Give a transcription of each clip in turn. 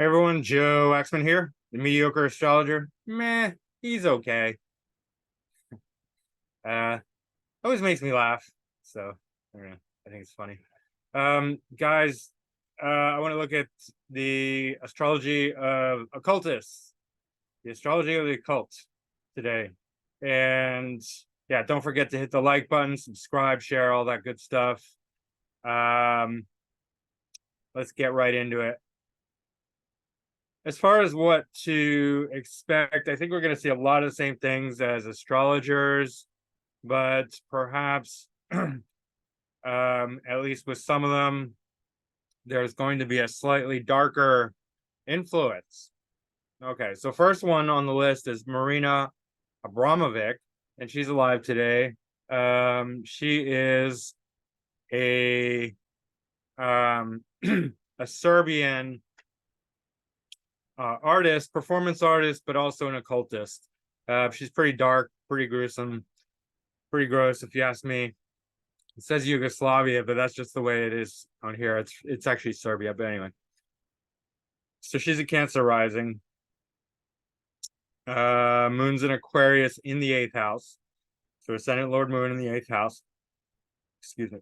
Hey everyone, Joe Axman here, the mediocre astrologer. Meh, he's okay. Uh, Always makes me laugh. So I don't know. I think it's funny. Guys, I want to look at the astrology of occultists, the astrology of the occult today. And yeah, don't forget to hit the like button, subscribe, share, all that good stuff. Let's get right into it. As far as what to expect, I think we're going to see a lot of the same things as astrologers, but perhaps, at least with some of them, there's going to be a slightly darker influence. Okay, so first one on the list is Marina Abramovic, and she's alive today. She is a a Serbian artist, performance artist, but also an occultist. She's pretty dark, pretty gruesome, pretty gross, if you ask me. It says Yugoslavia, but that's just the way it is on here. It's actually Serbia, but anyway. So she's a Cancer rising. Moon's in Aquarius in the 8th house. So Ascendant Lord Moon in the 8th house. Excuse me.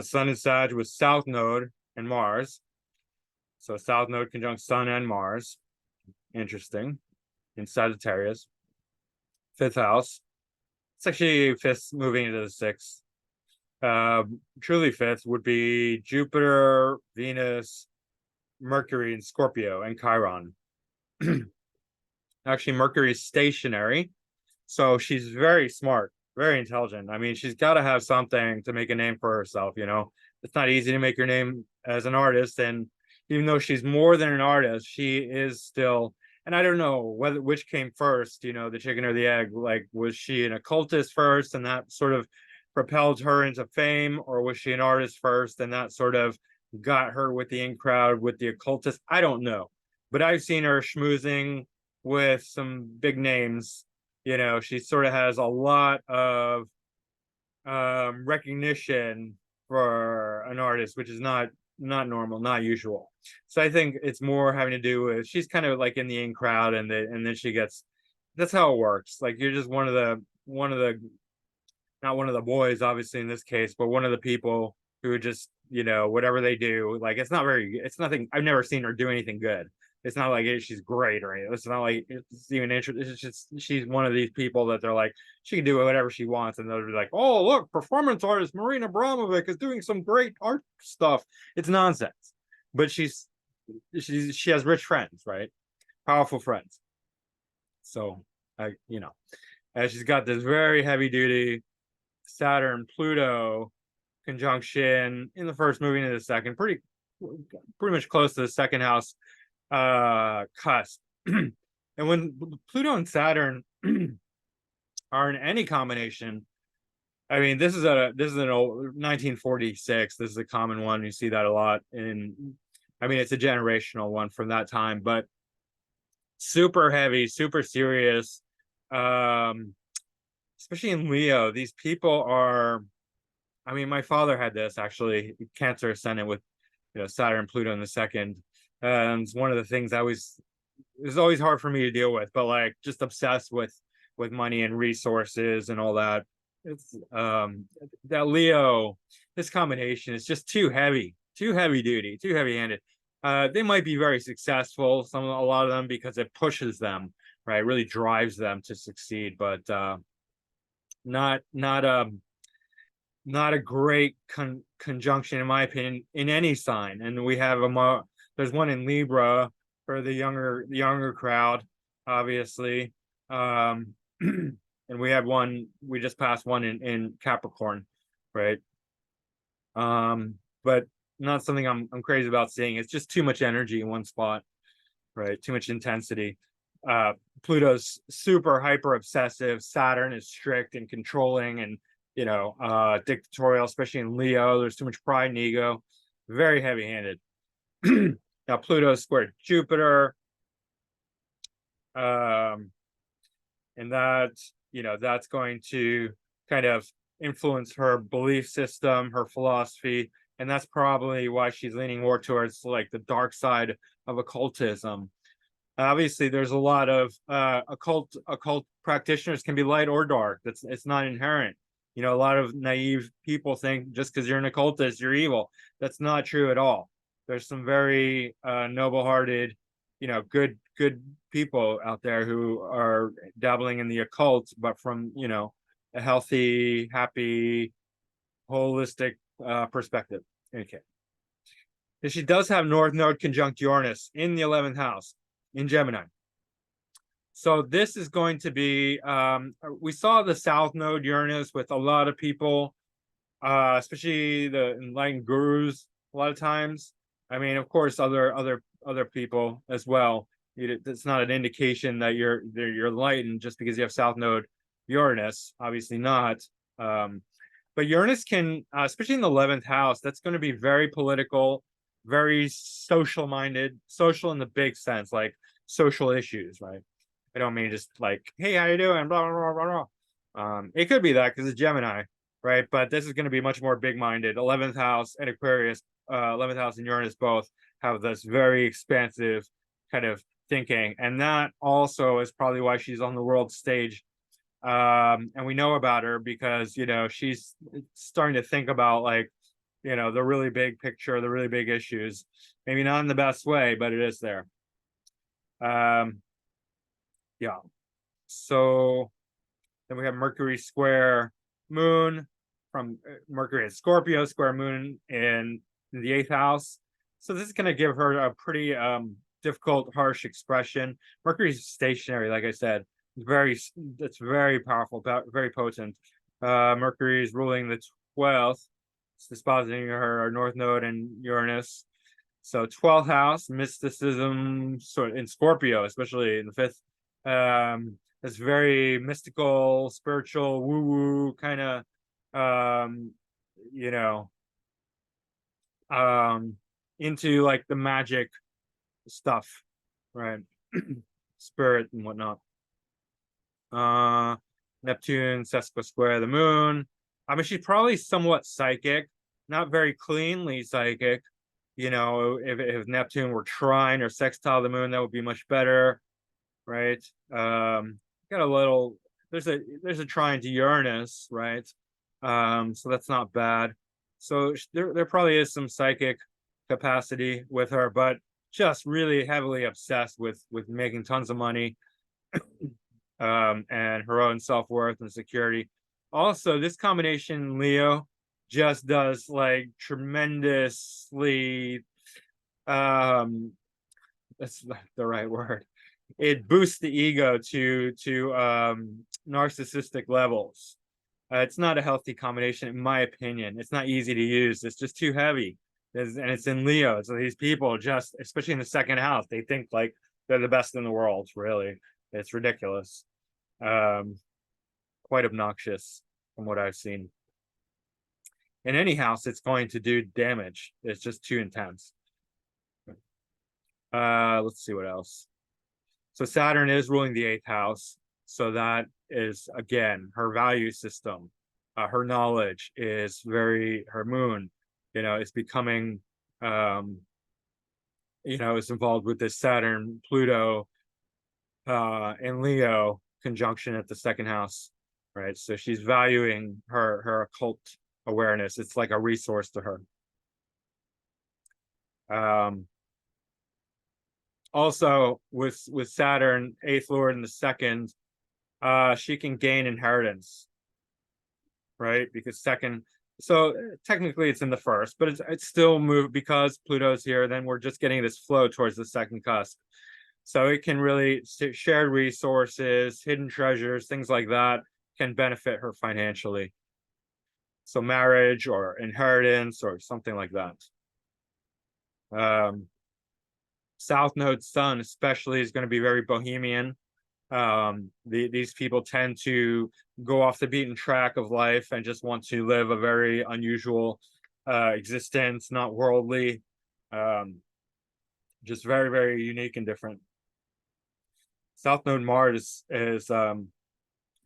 Sun in Sag with South Node and Mars. So South Node conjunct Sun and Mars. Interesting. In Sagittarius. 5th house. It's actually 5th moving into the 6th. Truly 5th would be Jupiter, Venus, Mercury in Scorpio, and Chiron. Actually, Mercury is stationary. So she's very smart, very intelligent. I mean, she's got to have something to make a name for herself, you know? It's not easy to make your name as an artist. And even though she's more than an artist, she is still, and I don't know which came first, you know, the chicken or the egg. Like, was she an occultist first and that sort of propelled her into fame, or was she an artist first and that sort of got her with the in crowd with the occultist? I don't know, but I've seen her schmoozing with some big names. You know, she sort of has a lot of recognition for an artist, which is not normal, not usual. So I think it's more having to do with she's kind of like in the in crowd, and then she gets. That's how it works. Like, you're just one of the not one of the boys, obviously in this case, but one of the people who just, you know, whatever they do, like, it's nothing. I've never seen her do anything good. It's not like she's great or anything. It's not like it's even interesting. It's just she's one of these people that they're like, she can do whatever she wants, and they'll be like, oh, look, performance artist Marina Abramovic is doing some great art stuff. It's nonsense, but she has rich friends, right? Powerful friends. So you know, and she's got this very heavy duty Saturn Pluto conjunction in the first, moving into the second, pretty much close to the second house cusp. And when Pluto and Saturn are in any combination, I mean, this is an old 1946. This is a common one. You see that a lot in, I mean, it's a generational one from that time, but super heavy, super serious. Especially in Leo, these people are, I mean, my father had this actually, Cancer ascendant with, you know, Saturn, Pluto in the second. And it's one of the things it was always hard for me to deal with, but like just obsessed with money and resources and all that. It's that Leo, this combination is just too heavy duty, too heavy handed. They might be very successful, a lot of them, because it pushes them, right? It really drives them to succeed, but not a great conjunction, in my opinion, in any sign. And we have there's one in Libra for the younger crowd, obviously. And we just passed one in Capricorn, right? But not something I'm crazy about seeing. It's just too much energy in one spot, right? Too much intensity. Pluto's super hyper obsessive. Saturn is strict and controlling and, you know, dictatorial, especially in Leo. There's too much pride and ego. Very heavy handed. Now Pluto squared Jupiter. And that, you know, that's going to kind of influence her belief system, her philosophy, and that's probably why she's leaning more towards like the dark side of occultism. Obviously, there's a lot of occult practitioners can be light or dark. It's not inherent. You know, a lot of naive people think just because you're an occultist, you're evil. That's not true at all. There's some very noble-hearted, you know, good people out there who are dabbling in the occult, but from, you know, a healthy, happy, holistic perspective. Okay. And she does have North Node conjunct Uranus in the 11th house in Gemini. So this is going to be, we saw the South Node Uranus with a lot of people, especially the enlightened gurus a lot of times. I mean, of course, other people as well. It's not an indication that you're enlightened just because you have South Node Uranus, obviously not. But Uranus can, especially in the 11th house, that's going to be very political, very social minded, social in the big sense, like social issues, right? I don't mean just like, hey, how you doing? Blah, blah, blah, blah. It could be that because it's Gemini, right? But this is going to be much more big-minded. 11th house and Aquarius, 11th house and Uranus both have this very expansive kind of thinking. And that also is probably why she's on the world stage. And we know about her because, you know, she's starting to think about like, you know, the really big picture, the really big issues. Maybe not in the best way, but it is there. Yeah. So then we have Mercury square Moon from Mercury in Scorpio, square Moon in the 8th house. So this is going to give her a pretty difficult, harsh expression. Mercury's stationary, like I said. It's very powerful, very potent. Mercury is ruling the 12th. It's dispositing her North Node and Uranus. So 12th house, mysticism, sort of in Scorpio, especially in the 5th. It's very mystical, spiritual, woo-woo kind of, you know, into like the magic stuff, right? Spirit and whatnot. Neptune, sesquisquare the moon. I mean, she's probably somewhat psychic, not very cleanly psychic. You know, if Neptune were trine or sextile the moon, that would be much better, right? Got a little. There's a trine to Uranus, right? So that's not bad. So there probably is some psychic capacity with her, but just really heavily obsessed with making tons of money, and her own self-worth and security. Also, this combination Leo just does like tremendously, that's not the right word. It boosts the ego to narcissistic levels. It's not a healthy combination, in my opinion. It's not easy to use. It's just too heavy. And it's in Leo. So these people just, especially in the 2nd house, they think like they're the best in the world, really. It's ridiculous. Quite obnoxious from what I've seen. In any house, it's going to do damage. It's just too intense. Let's see what else. So Saturn is ruling the 8th house. So that is, again, her value system. Her knowledge is her moon, you know, is becoming, you know, is involved with this Saturn, Pluto, and Leo conjunction at the 2nd house, right? So she's valuing her occult awareness. It's like a resource to her. Also with Saturn, 8th lord in the 2nd, she can gain inheritance, right? Because 2nd, so technically it's in the 1st, but it's still moved because Pluto's here. Then we're just getting this flow towards the 2nd cusp. So it can really share resources, hidden treasures, things like that can benefit her financially. So marriage or inheritance or something like that. South Node Sun especially is going to be very bohemian. These people tend to go off the beaten track of life and just want to live a very unusual existence, not worldly, just very, very unique and different. South Node Mars is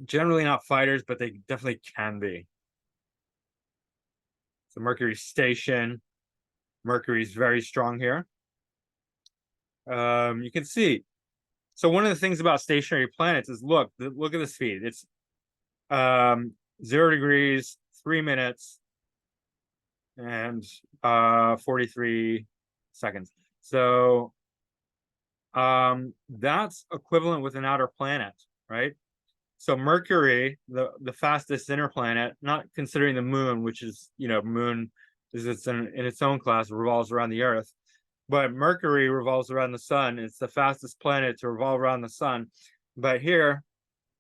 generally not fighters, but they definitely can be. So Mercury's station. Mercury's very strong here. You can see. So one of the things about stationary planets is look at the speed. It's 0 degrees, 3 minutes, and 43 seconds. So that's equivalent with an outer planet, right? So Mercury, the fastest inner planet, not considering the moon, which is, moon is in its own class, revolves around the Earth. But Mercury revolves around the sun. It's the fastest planet to revolve around the sun. But here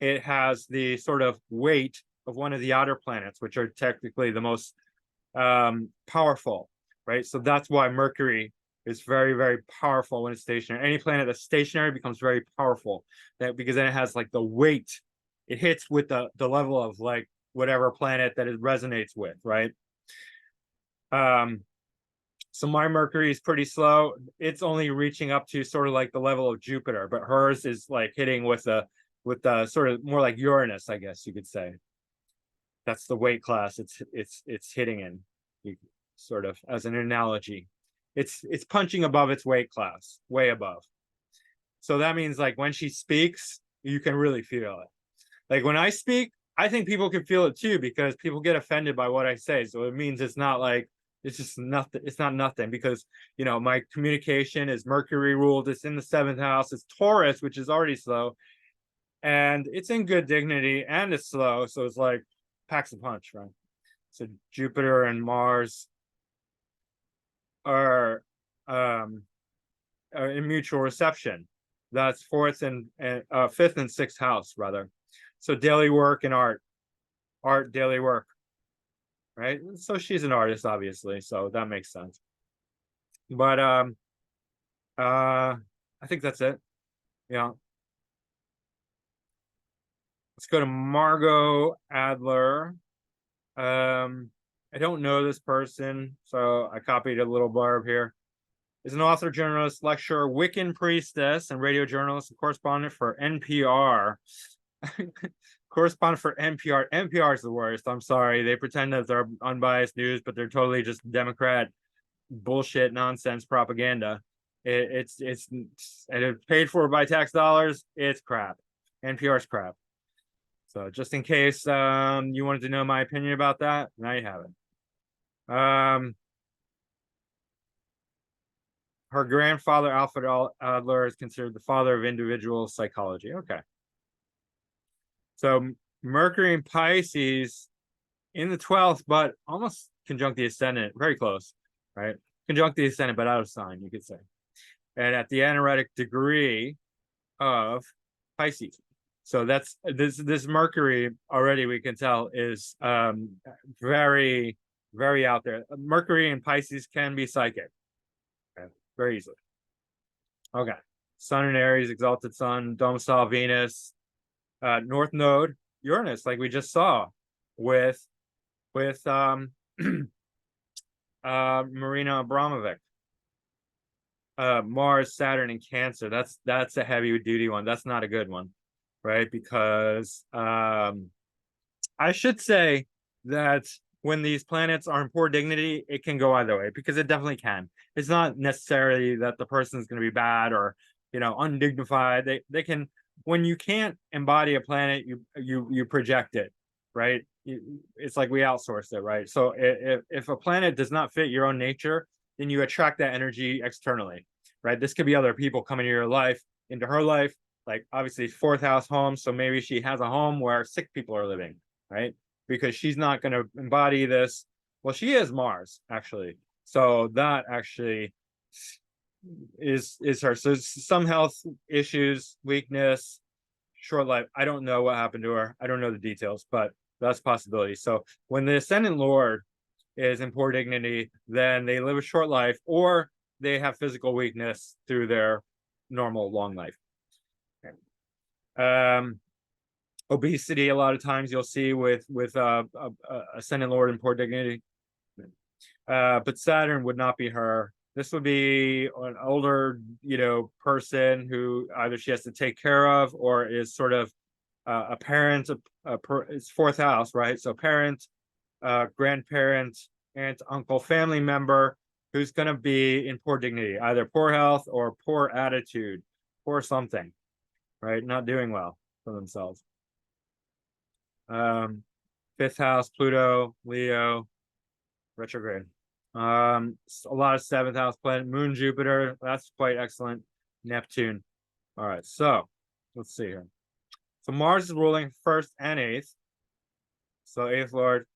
it has the sort of weight of one of the outer planets, which are technically the most powerful, right? So that's why Mercury is very, very powerful when it's stationary. Any planet that's stationary becomes very powerful, because then it has like the weight. It hits with the level of like whatever planet that it resonates with, right? So my Mercury is pretty slow. It's only reaching up to sort of like the level of Jupiter, but hers is like hitting with the sort of more like Uranus, I guess you could say. That's the weight class it's hitting in, sort of as an analogy. It's punching above its weight class, way above. So that means like when she speaks, you can really feel it. Like when I speak, I think people can feel it too, because people get offended by what I say. So it means it's not like, it's just nothing. It's not nothing, because, my communication is Mercury ruled. It's in the 7th house. It's Taurus, which is already slow, and it's in good dignity, and it's slow. So it's like packs a punch, right? So Jupiter and Mars are in mutual reception. That's 4th and 5th and 6th house, rather. So daily work and art, daily work, right? So she's an artist, obviously, so that makes sense. But I think that's it. Yeah. Let's go to Margot Adler. I don't know this person, so I copied a little blurb here. Is an author, journalist, lecturer, Wiccan priestess, and radio journalist and correspondent for NPR. Correspondent for NPR. NPR is the worst. I'm sorry. They pretend that they're unbiased news, but they're totally just Democrat bullshit nonsense propaganda. It's paid for by tax dollars. It's crap. NPR's crap. So just in case you wanted to know my opinion about that, now you have it. Her grandfather, Alfred Adler, is considered the father of individual psychology. Okay. So Mercury in Pisces in the 12th, but almost conjunct the ascendant, very close, right? Conjunct the ascendant, but out of sign, you could say. And at the anaretic degree of Pisces. So that's this Mercury already, we can tell, is very, very out there. Mercury in Pisces can be psychic, okay, very easily. Okay. Sun in Aries, exalted Sun, domicile Venus, North Node, Uranus, like we just saw with Marina Abramovic. Mars, Saturn, and Cancer. That's a heavy duty one. That's not a good one, right? Because I should say that when these planets are in poor dignity, it can go either way, because it definitely can. It's not necessarily that the person is going to be bad or undignified. They can, when you can't embody a planet, you project it, right? It's like we outsource it, right? So if a planet does not fit your own nature, then you attract that energy externally, right? This could be other people coming into your life, into her life, like obviously 4th house home. So maybe she has a home where sick people are living, right? Because she's not going to embody this. Well, she is Mars, actually. So that actually is her. So some health issues, weakness, short life. I don't know what happened to her. I don't know the details, but that's a possibility. So when the ascendant lord is in poor dignity, then they live a short life, or they have physical weakness through their normal long life. Okay. Obesity, a lot of times you'll see with ascendant lord in poor dignity. But Saturn would not be her. This would be an older, person who either she has to take care of, or is sort of a parent. It's 4th house, right? So parent, grandparent, aunt, uncle, family member who's going to be in poor dignity, either poor health or poor attitude, poor something, right? Not doing well for themselves. Fifth house, Pluto, Leo, retrograde. A lot of seventh house planet, Moon, Jupiter. That's quite excellent. Neptune. All right, so let's see here. So Mars is ruling first and eighth. So eighth lord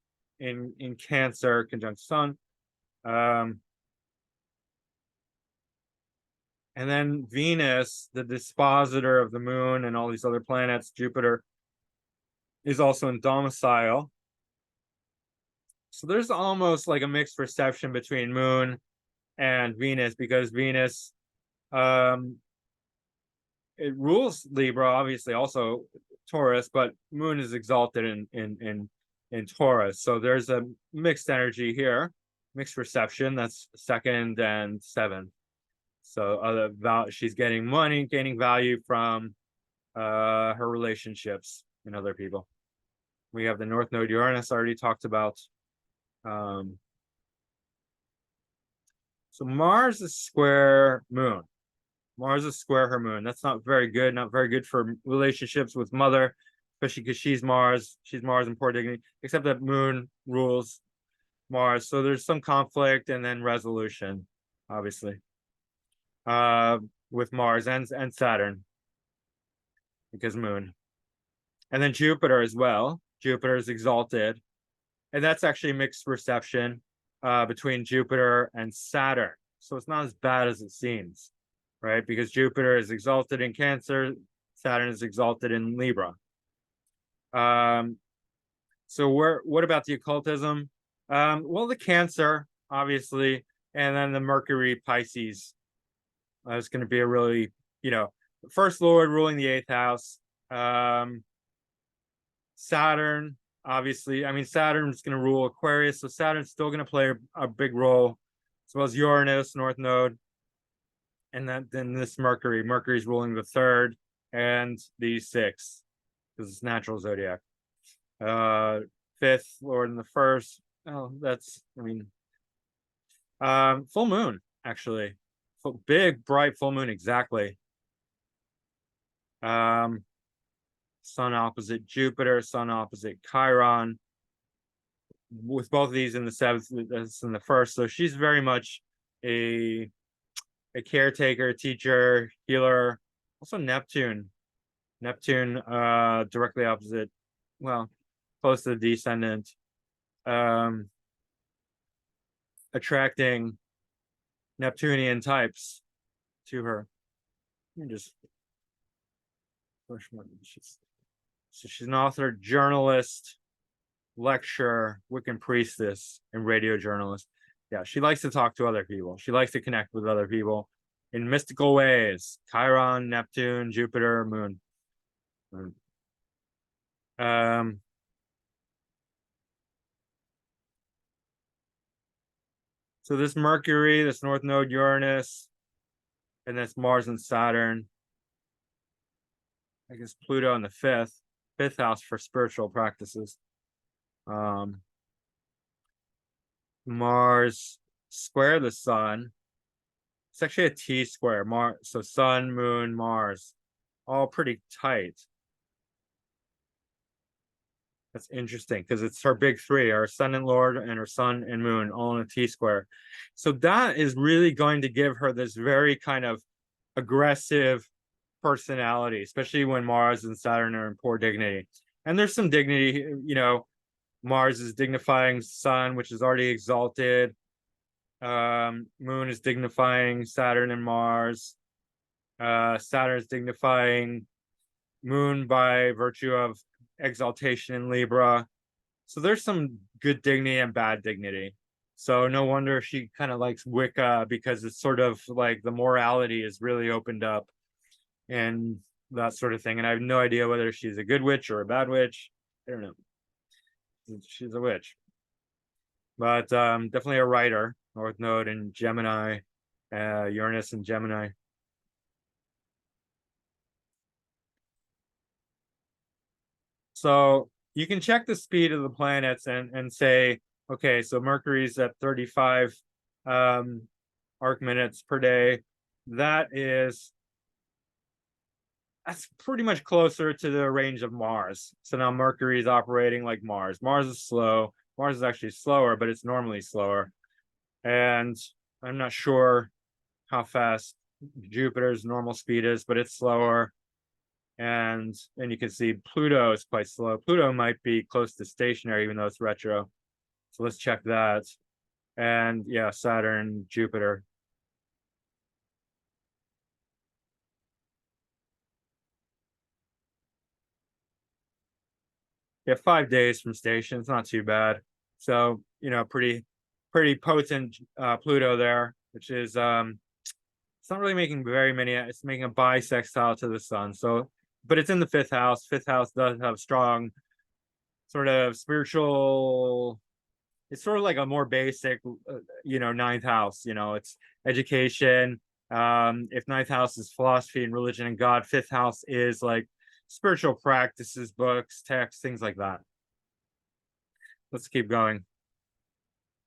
in Cancer, conjunct Sun. And then Venus, the dispositor of the moon and all these other planets, Jupiter, is also in domicile. So there's almost like a mixed perception between moon and Venus, because Venus, it rules Libra, obviously also Taurus, but moon is exalted in Taurus. So there's a mixed energy here, mixed perception. That's second and seventh. So she's getting money, gaining value from her relationships and other people. We have the North Node Uranus already talked about. So Mars is square moon. Mars is square her moon. That's not very good. Not very good for relationships with mother, especially because she's Mars. She's Mars in poor dignity, except that moon rules Mars. So there's some conflict and then resolution, obviously, with Mars and Saturn, because moon. And then Jupiter as well. Jupiter is exalted. And that's actually mixed reception between Jupiter and Saturn. So it's not as bad as it seems, right? Because Jupiter is exalted in Cancer, Saturn is exalted in Libra. So what about the occultism? Well, the Cancer, obviously, and then the Mercury Pisces. It's going to be a really, first lord ruling the eighth house. Saturn, obviously, Saturn's going to rule Aquarius, so Saturn's still going to play a big role, as well as Uranus, North Node, and then this Mercury's ruling the third and the sixth, because it's natural zodiac. Fifth lord in the first. Oh, that's, full moon, actually. Big, bright full moon, exactly. Sun opposite Jupiter, Sun opposite Chiron. With both of these in the seventh, that's in the first. So she's very much a caretaker, teacher, healer. Also Neptune. Directly opposite, well, close to the descendant. Attracting Neptunian types to her. Let me just push more. So she's an author, journalist, lecturer, Wiccan priestess, and radio journalist. Yeah, she likes to talk to other people. She likes to connect with other people in mystical ways. Chiron, Neptune, Jupiter, Moon. So this Mercury, this North Node Uranus, and this Mars and Saturn. I guess Pluto in the fifth house for spiritual practices. Mars square the sun. It's actually a T square. So Sun, Moon, Mars, all pretty tight. That's interesting because it's her big three, our Ascendant Lord and her Sun and Moon, all in a T square. So that is really going to give her this very kind of aggressive personality, especially when Mars and Saturn are in poor dignity. And there's some dignity, Mars is dignifying Sun, which is already exalted. Moon is dignifying Saturn and Mars. Saturn is dignifying Moon by virtue of exaltation in Libra. So there's some good dignity and bad dignity. So no wonder she kind of likes Wicca, because it's sort of like the morality is really opened up and that sort of thing. And I have no idea whether she's a good witch or a bad witch. I don't know. She's a witch. But definitely a writer. North Node in Gemini, Uranus in Gemini. So you can check the speed of the planets and say, Okay, so Mercury's at 35 arc minutes per day. That's pretty much closer to the range of Mars. So now Mercury is operating like Mars. Mars is slow. Mars is actually slower, but it's normally slower. And I'm not sure how fast Jupiter's normal speed is, but it's slower. And then you can see Pluto is quite slow. Pluto might be close to stationary, even though it's retro. So let's check that. And yeah, Saturn, Jupiter. Yeah, 5 days from station. It's not too bad. So, pretty potent Pluto there, which is it's not really making very many, it's making a bisextile to the sun. So, but it's in the fifth house. Fifth house does have strong sort of spiritual, it's sort of like a more basic ninth house. It's education. If ninth house is philosophy and religion and God, fifth house is like spiritual practices, books, texts, things like that. Let's keep going.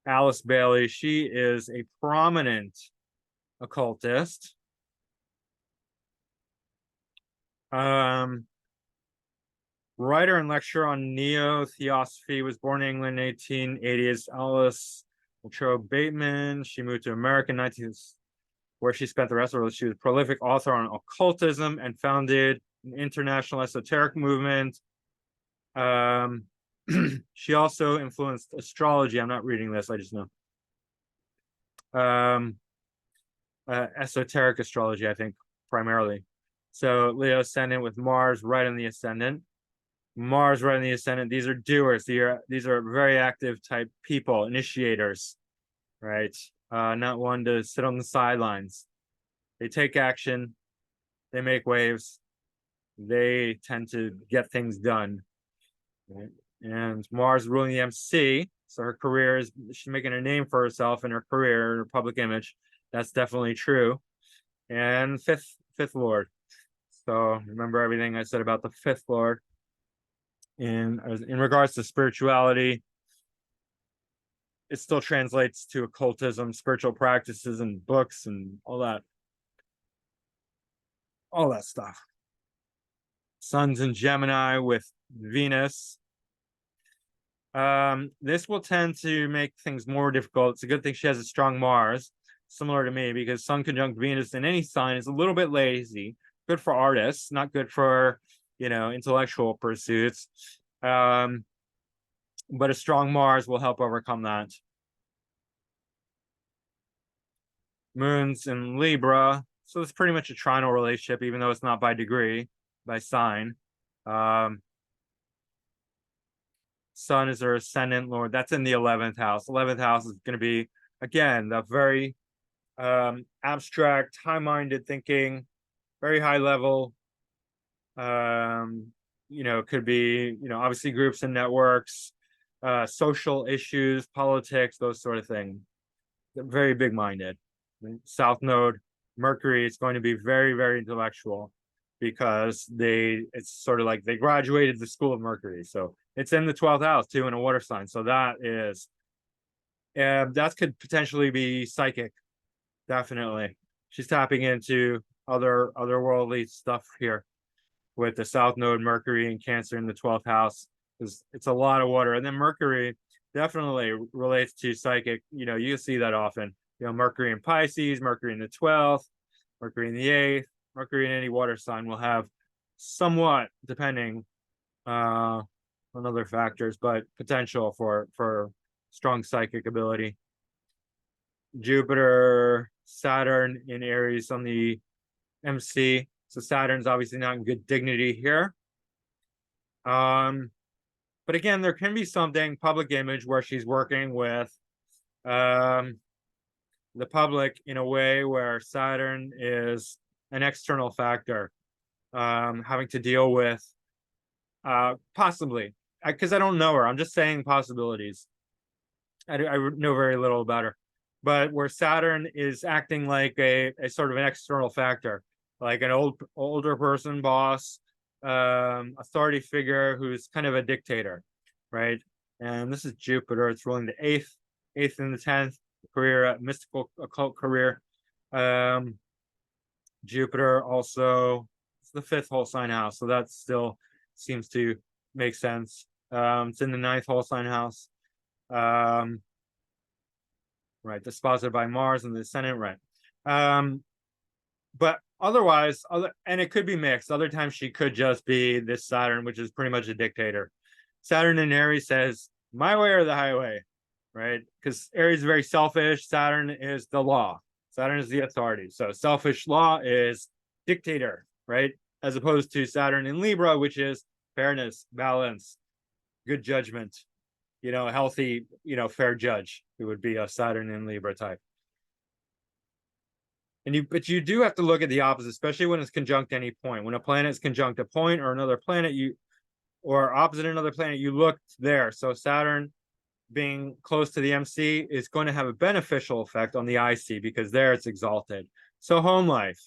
Alice Bailey, she is a prominent occultist. Writer and lecturer on neo-theosophy, was born in England in 1880s. Alice Latrobe Bateman. She moved to America in 19th, where she spent the rest of her life. She was a prolific author on occultism and founded an international esoteric movement. She also influenced astrology. I'm not reading this, I just know. Esoteric astrology, I think, primarily. So Leo ascendant with Mars right in the ascendant. Mars right in the ascendant. These are doers. These are very active type people, initiators, right? Not one to sit on the sidelines. They take action. They make waves. They tend to get things done. Right? And Mars ruling the MC, so her career is, she's making a name for herself in her career, her public image. That's definitely true. And fifth lord. So remember everything I said about the fifth lord. In regards to spirituality, it still translates to occultism, spiritual practices, and books, and all that stuff. Sun's in Gemini with Venus. This will tend to make things more difficult. It's a good thing she has a strong Mars, similar to me, because Sun conjunct Venus in any sign is a little bit lazy. Good for artists, not good for intellectual pursuits. But a strong Mars will help overcome that. Moon's in Libra, so it's pretty much a trinal relationship, even though it's not by degree, by sign. Sun is her ascendant lord. That's in the 11th house. 11th house is going to be, again, the very abstract, high-minded thinking, very high level. Could be, obviously groups and networks, social issues, politics, those sort of things. Very big-minded. South node, Mercury, is going to be very, very intellectual, because it's sort of like they graduated the school of Mercury. So it's in the 12th house too, in a water sign. So that could potentially be psychic. Definitely. She's tapping into otherworldly stuff here with the South Node, Mercury, and Cancer in the 12th house. It's a lot of water. And then Mercury definitely relates to psychic. You see that often. Mercury in Pisces, Mercury in the 12th, Mercury in the 8th, Mercury in any water sign will have somewhat, depending on other factors, but potential for strong psychic ability. Jupiter, Saturn in Aries on the MC. So Saturn's obviously not in good dignity here. But again, there can be something, public image, where she's working with the public in a way where Saturn is an external factor, having to deal with possibly, because I don't know her. I'm just saying possibilities. I know very little about her, but where Saturn is acting like a sort of an external factor, like an older person, boss, authority figure who's kind of a dictator, right? And this is Jupiter. It's ruling the eighth and the 10th career, mystical occult career. Jupiter also, it's the 5th whole sign house, so that still seems to make sense. It's in the 9th whole sign house. Right, disposited by Mars in the ascendant, right. But otherwise, and it could be mixed. Other times she could just be this Saturn, which is pretty much a dictator. Saturn in Aries says, my way or the highway, right? Because Aries is very selfish. Saturn is the law. Saturn is the authority. So selfish law is dictator, right? As opposed to Saturn in Libra, which is fairness, balance, good judgment, healthy, fair judge. It would be a Saturn in Libra type. But you do have to look at the opposite, especially when it's conjunct any point. When a planet is conjunct a point or another planet, or opposite another planet, you look there. So Saturn being close to the MC is going to have a beneficial effect on the IC because there it's exalted. So home life,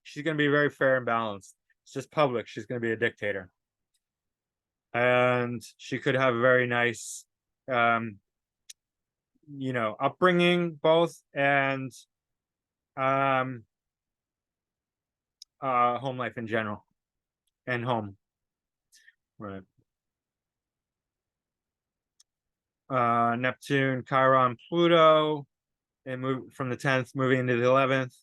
she's going to be very fair and balanced. It's just public. She's going to be a dictator. And she could have a very nice, upbringing both, and home life in general, and home. Right. Neptune, Chiron, Pluto, and move from the 10th, moving into the 11th.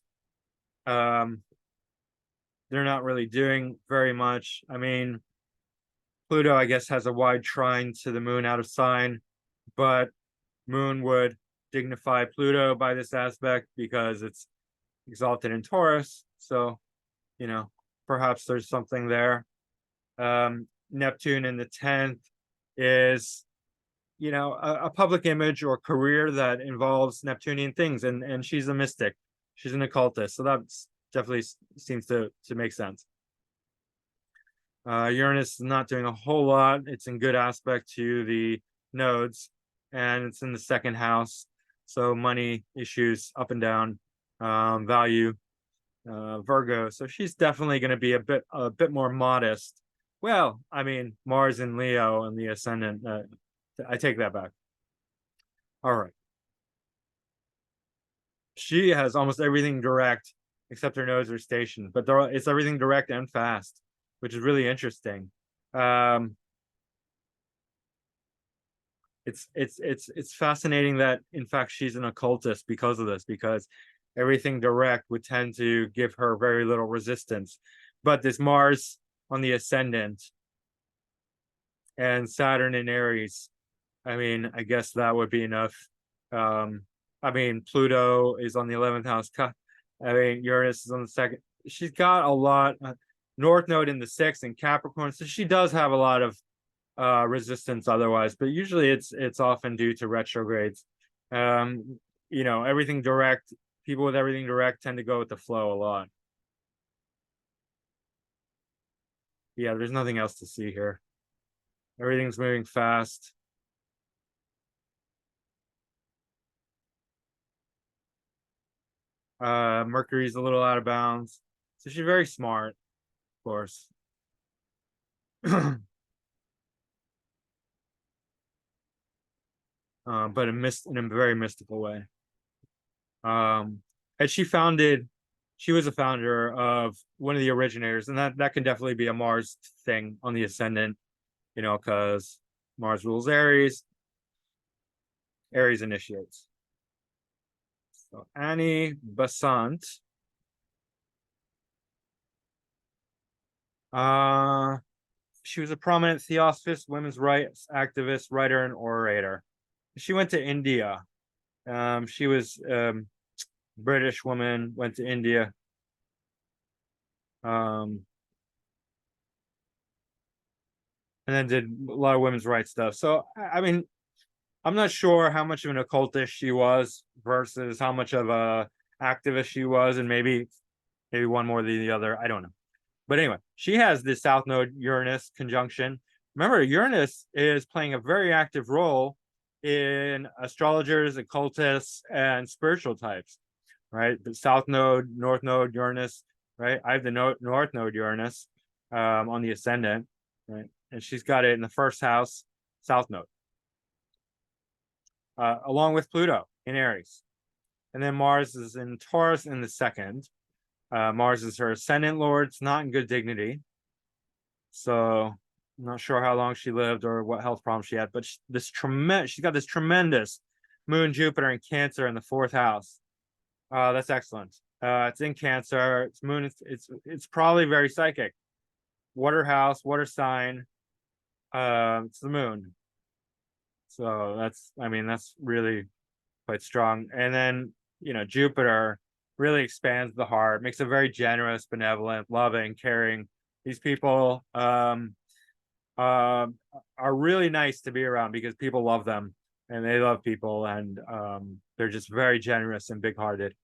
They're not really doing very much. I mean, Pluto, I guess, has a wide trine to the moon out of sign, but moon would dignify Pluto by this aspect because it's exalted in Taurus. So, perhaps there's something there. Neptune in the 10th is, a public image or career that involves Neptunian things, and she's a mystic. She's an occultist. So that's definitely seems to make sense. Uranus is not doing a whole lot. It's in good aspect to the nodes, and it's in the 2nd house. So money issues up and down, value, Virgo. So she's definitely going to be a bit more modest. Well, I mean, Mars in Leo and the ascendant. I take that back. All right. She has almost everything direct except her nodes are stationed, but it's everything direct and fast, which is really interesting. It's fascinating that in fact she's an occultist because of this, because everything direct would tend to give her very little resistance. But this Mars on the ascendant and Saturn in Aries, I mean, I guess that would be enough. I mean, Pluto is on the 11th house. I mean, Uranus is on the 2nd. She's got a lot. North Node in the 6th and Capricorn. So she does have a lot of resistance otherwise, but usually it's often due to retrogrades. Everything direct, people with everything direct tend to go with the flow a lot. Yeah, there's nothing else to see here. Everything's moving fast. Mercury's a little out of bounds. So she's very smart, of course. But in a very mystical way. And she was a founder of one of the originators, and that can definitely be a Mars thing on the ascendant, because Mars rules Aries. Aries initiates. So Annie Besant. She was a prominent theosophist, women's rights activist, writer, and orator. She went to India. She was British woman, went to India. And then did a lot of women's rights stuff. So, I mean, I'm not sure how much of an occultist she was versus how much of a activist she was, and maybe one more than the other. I don't know. But anyway, she has this South Node Uranus conjunction. Remember, Uranus is playing a very active role in astrologers, occultists, and spiritual types, right? The South Node, North Node, Uranus, right? I have the North Node Uranus on the ascendant, right? And she's got it in the 1st house. south node, along with Pluto in Aries. And then Mars is in Taurus in the second. Mars is her ascendant lord. It's not in good dignity. So I'm not sure how long she lived or what health problems she had, but she's got this tremendous moon Jupiter in Cancer in the fourth house. That's excellent. It's in Cancer. It's moon. It's probably very psychic. Water house, water sign. It's the moon. So that's really quite strong. And then, Jupiter really expands the heart, makes it very generous, benevolent, loving, caring. These people are really nice to be around because people love them and they love people, and they're just very generous and big-hearted.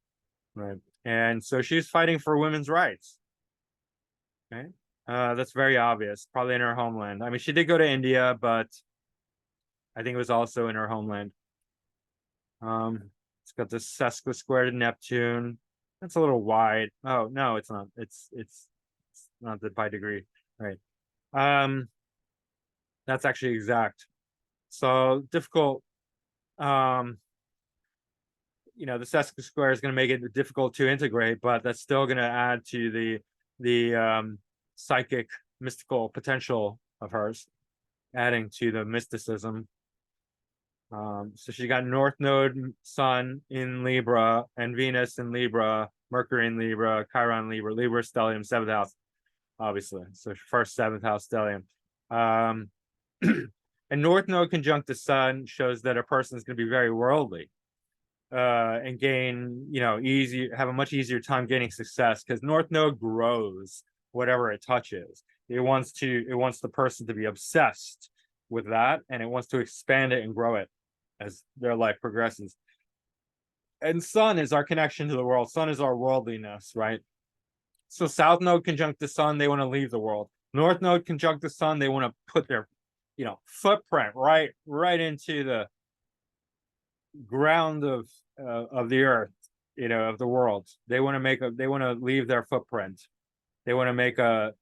Right. And so she's fighting for women's rights. Okay. That's very obvious, probably in her homeland. I mean, she did go to India, but I think it was also in her homeland. It's got this sesqui square to Neptune. That's a little wide. Oh, no, it's not. It's not the pi degree. Right. That's actually exact. So difficult. The sesqui square is going to make it difficult to integrate, but that's still going to add to the psychic mystical potential of hers, adding to the mysticism. So she got North Node Sun in Libra and Venus in Libra, Mercury in Libra, Chiron in Libra, Libra stellium, seventh house, obviously. So first seventh house stellium. And North Node conjunct the Sun shows that a person is going to be very worldly, and gain, have a much easier time gaining success, because North Node grows whatever it touches. It wants the person to be obsessed with that, and it wants to expand it and grow it as their life progresses. And Sun is our connection to the world. Sun is our worldliness, right? So South Node conjunct the Sun, they want to leave the world. North Node conjunct the Sun, they want to put their, footprint right into the ground of the earth, of the world. They want to leave their footprint. They want to make a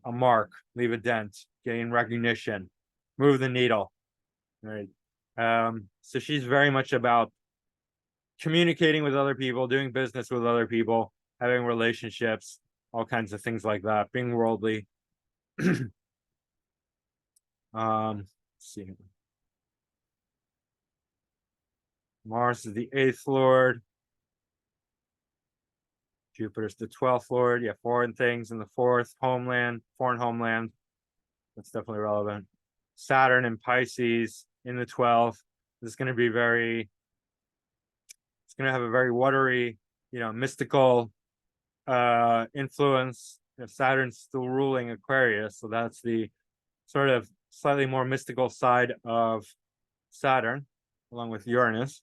mark, leave a dent, gain recognition, move the needle, right? So she's very much about communicating with other people, doing business with other people, having relationships, all kinds of things like that, being worldly. Let's see. Mars is the 8th lord. Jupiter's the 12th lord. Yeah, foreign things in the 4th, foreign homeland. That's definitely relevant. Saturn in Pisces in the 12th. This is going to be it's going to have a very watery, mystical influence. Saturn's still ruling Aquarius, so that's the sort of slightly more mystical side of Saturn, along with Uranus.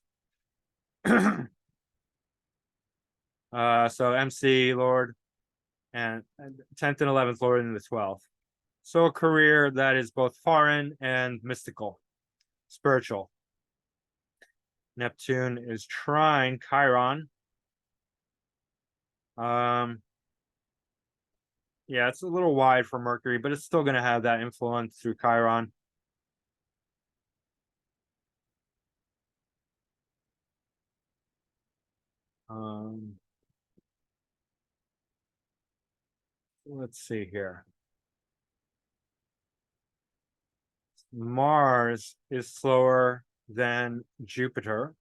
So MC Lord and 10th and 11th Lord in the 12th. So a career that is both foreign and mystical, spiritual. Neptune is trine Chiron. Yeah, it's a little wide for Mercury, but it's still going to have that influence through Chiron. Let's see here. Mars is slower than Jupiter.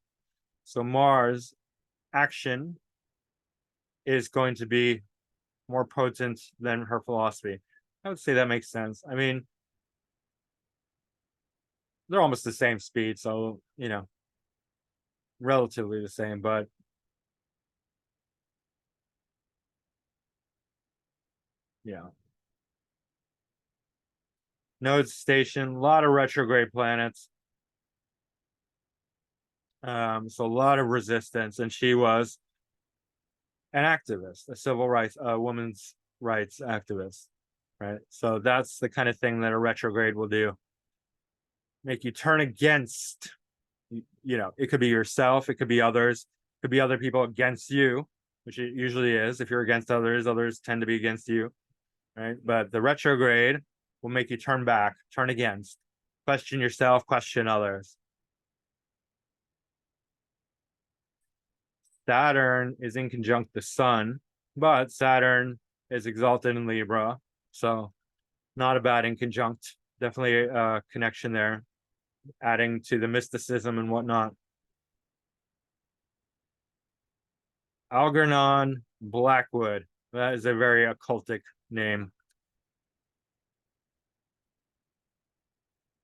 So Mars action is going to be more potent than her philosophy. I would say that makes sense. I mean, they're almost the same speed, so, relatively the same, but yeah. Node station, a lot of retrograde planets. So a lot of resistance, and she was an activist, a civil rights, a women's rights activist, right? So that's the kind of thing that a retrograde will do. Make you turn against, it could be yourself, it could be others, it could be other people against you, which it usually is. If you're against others, others tend to be against you, right? But the retrograde will make you turn back, turn against, Question yourself, question others. Saturn is in conjunct the sun, but Saturn is exalted in Libra, so not a bad in conjunct. Definitely a connection there, adding to the mysticism and whatnot. Algernon Blackwood. That is a very occultic name.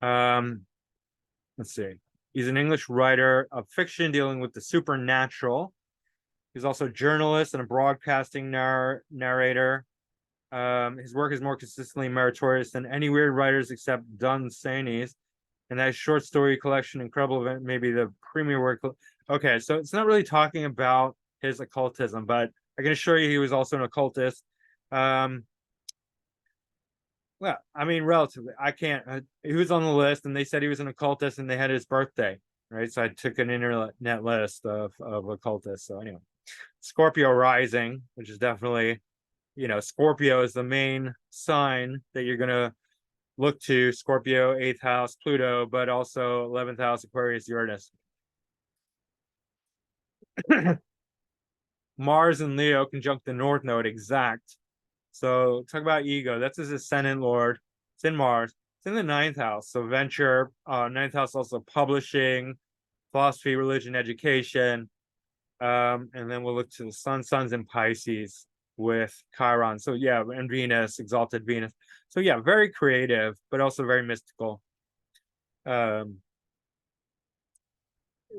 Let's see. He's an English writer of fiction dealing with the supernatural. He's also a journalist and a broadcasting narrator. His work is more consistently meritorious than any weird writers except Dunsany's. And that short story collection, Incredible Event, maybe the premier work. Okay, so it's not really talking about his occultism, but I can assure you he was also an occultist. Well, I mean, relatively. I can't. He was on the list, and they said he was an occultist, and they had his birthday, right? So I took an internet list of occultists. So anyway, Scorpio rising, which is definitely, Scorpio is the main sign that you're gonna look to. Scorpio, 8th house, Pluto, but also 11th house, Aquarius, Uranus. Mars and Leo conjunct the North Node exact. So talk about ego. That's his ascendant lord. It's in Mars. It's in the 9th house. So venture, 9th house also publishing, philosophy, religion, education. And then we'll look to the sun. Sun's in Pisces with Chiron. So yeah, and Venus, exalted Venus. So yeah, very creative, but also very mystical.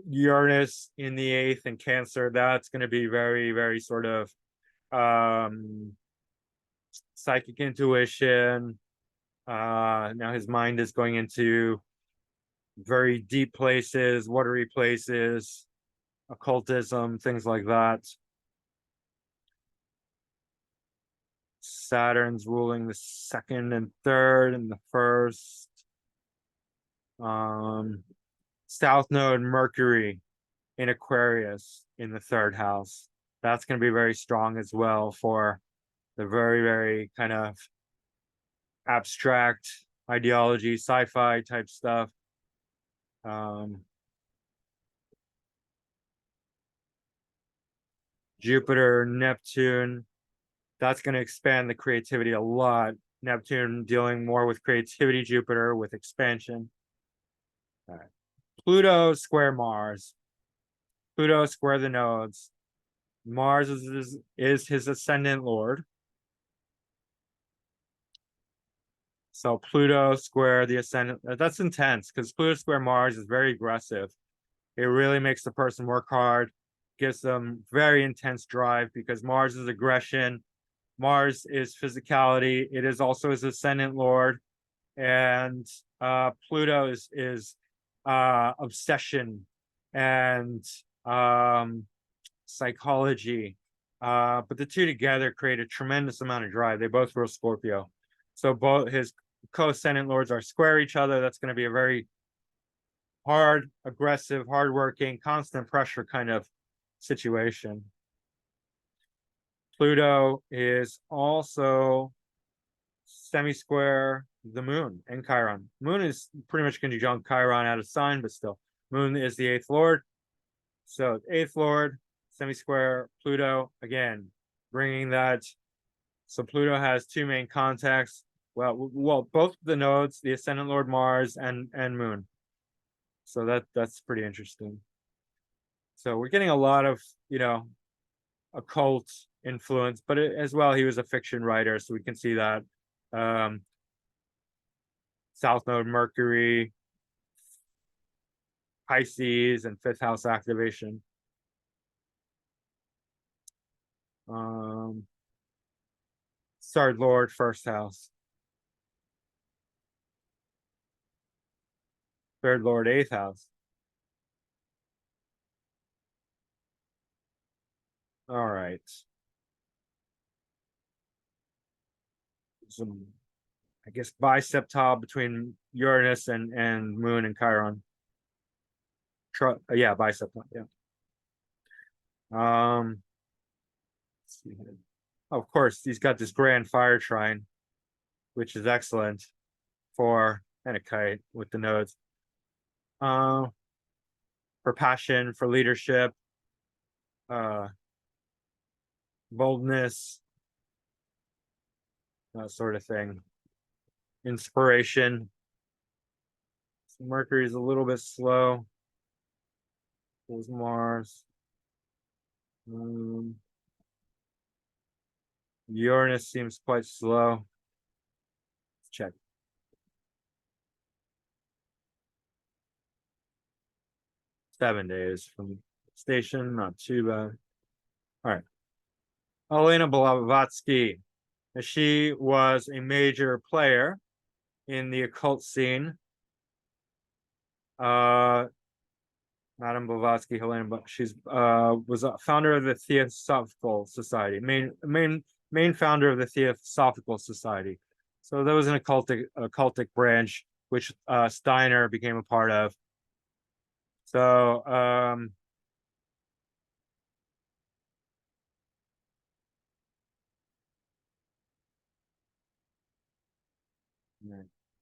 Uranus in the 8th and Cancer. That's going to be very, very sort of psychic intuition. Now his mind is going into very deep places, watery places, occultism, things like that. Saturn's ruling the 2nd and 3rd and the 1st. South Node Mercury in Aquarius in the 3rd house. That's going to be very strong as well for the very, very kind of abstract ideology, sci-fi type stuff. Jupiter, Neptune, that's going to expand the creativity a lot. Neptune dealing more with creativity, Jupiter with expansion. All right. Pluto square Mars. Pluto square the nodes. Mars is his ascendant lord. So Pluto square the ascendant. That's intense because Pluto square Mars is very aggressive. It really makes the person work hard, gives them very intense drive because Mars is aggression. Mars is physicality. It is also his ascendant lord. And Pluto is obsession and psychology. But the two together create a tremendous amount of drive. They both rule Scorpio. So both his co-ascendant lords are square each other. That's going to be a very hard, aggressive, hardworking, constant pressure kind of situation. Pluto is also semi-square the moon and Chiron. Moon is pretty much conjunct Chiron out of sign, but still. Moon is the 8th lord. So 8th lord, semi-square Pluto, again, bringing that. So Pluto has two main contacts. Well, both the nodes, the ascendant lord Mars and moon. So that's pretty interesting. So we're getting a lot of, occult influence, but as well, he was a fiction writer, so we can see that. South Node Mercury, Pisces, and 5th house activation. Third Lord, 1st house. 3rd Lord, 8th house. All right. Some, I guess, biceptal between Uranus and Moon and Chiron. Yeah, biceptal. Yeah. Let's see here. Of course, he's got this grand fire trine, which is excellent for and a kite with the nodes. For passion, for leadership, boldness, that sort of thing. Inspiration. So Mercury's a little bit slow. There's Mars. Uranus seems quite slow. Let's check. Seven days from station, not too bad. All right. Helena Blavatsky. She was a major player in the occult scene. Madame Blavatsky, Helena, she's was a founder of the Theosophical Society, main founder of the Theosophical Society. So there was an occultic branch which Steiner became a part of. So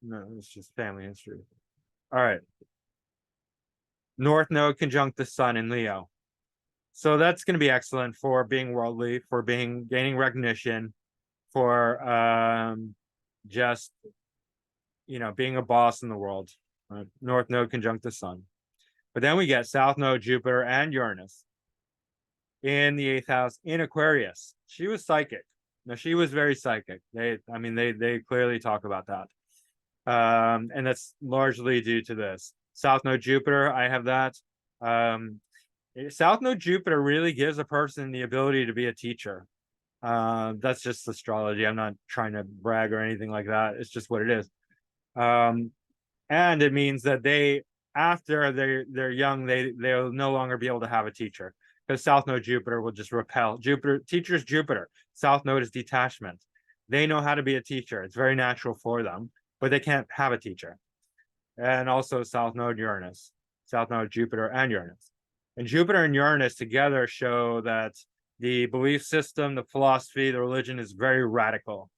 no, it's just family history. All right. North Node conjunct the Sun in Leo. So that's going to be excellent for being worldly, for gaining recognition, for just being a boss in the world. North Node conjunct the Sun. But then we get South Node, Jupiter, and Uranus in the 8th house in Aquarius. She was psychic. Now she was very psychic. They clearly talk about that. And that's largely due to this. South Node Jupiter, I have that. South Node Jupiter really gives a person the ability to be a teacher. That's just astrology. I'm not trying to brag or anything like that. It's just what it is. And it means that after they're young, they'll no longer be able to have a teacher, because South Node Jupiter will just repel. Teachers Jupiter. South Node is detachment. They know how to be a teacher. It's very natural for them, but they can't have a teacher. And also South Node Uranus, South Node Jupiter and Uranus. And Jupiter and Uranus together show that the belief system, the philosophy, the religion is very radical,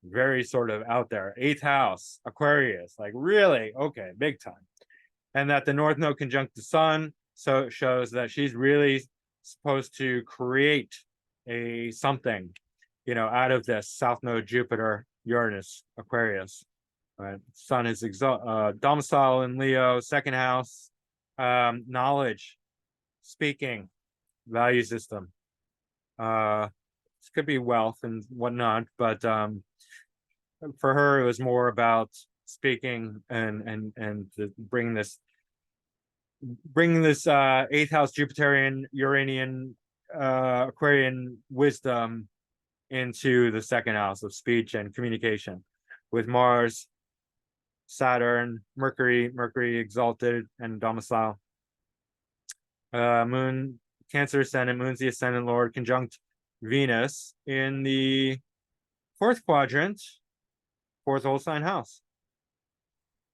very sort of out there. 8th house, Aquarius, like really, okay, big time. And that the North Node conjunct the Sun, so it shows that she's really supposed to create something, out of this South Node Jupiter, Uranus, Aquarius. Right. Sun is domicile in Leo, 2nd house, knowledge, speaking, value system. This could be wealth and whatnot, but for her, it was more about speaking and bringing this 8th house Jupiterian, Uranian, Aquarian wisdom into the 2nd house of speech and communication, with Mars, Saturn, Mercury exalted and domicile. Moon, Cancer ascendant, Moon's the ascendant lord, conjunct Venus in the 4th quadrant, 4th whole sign house.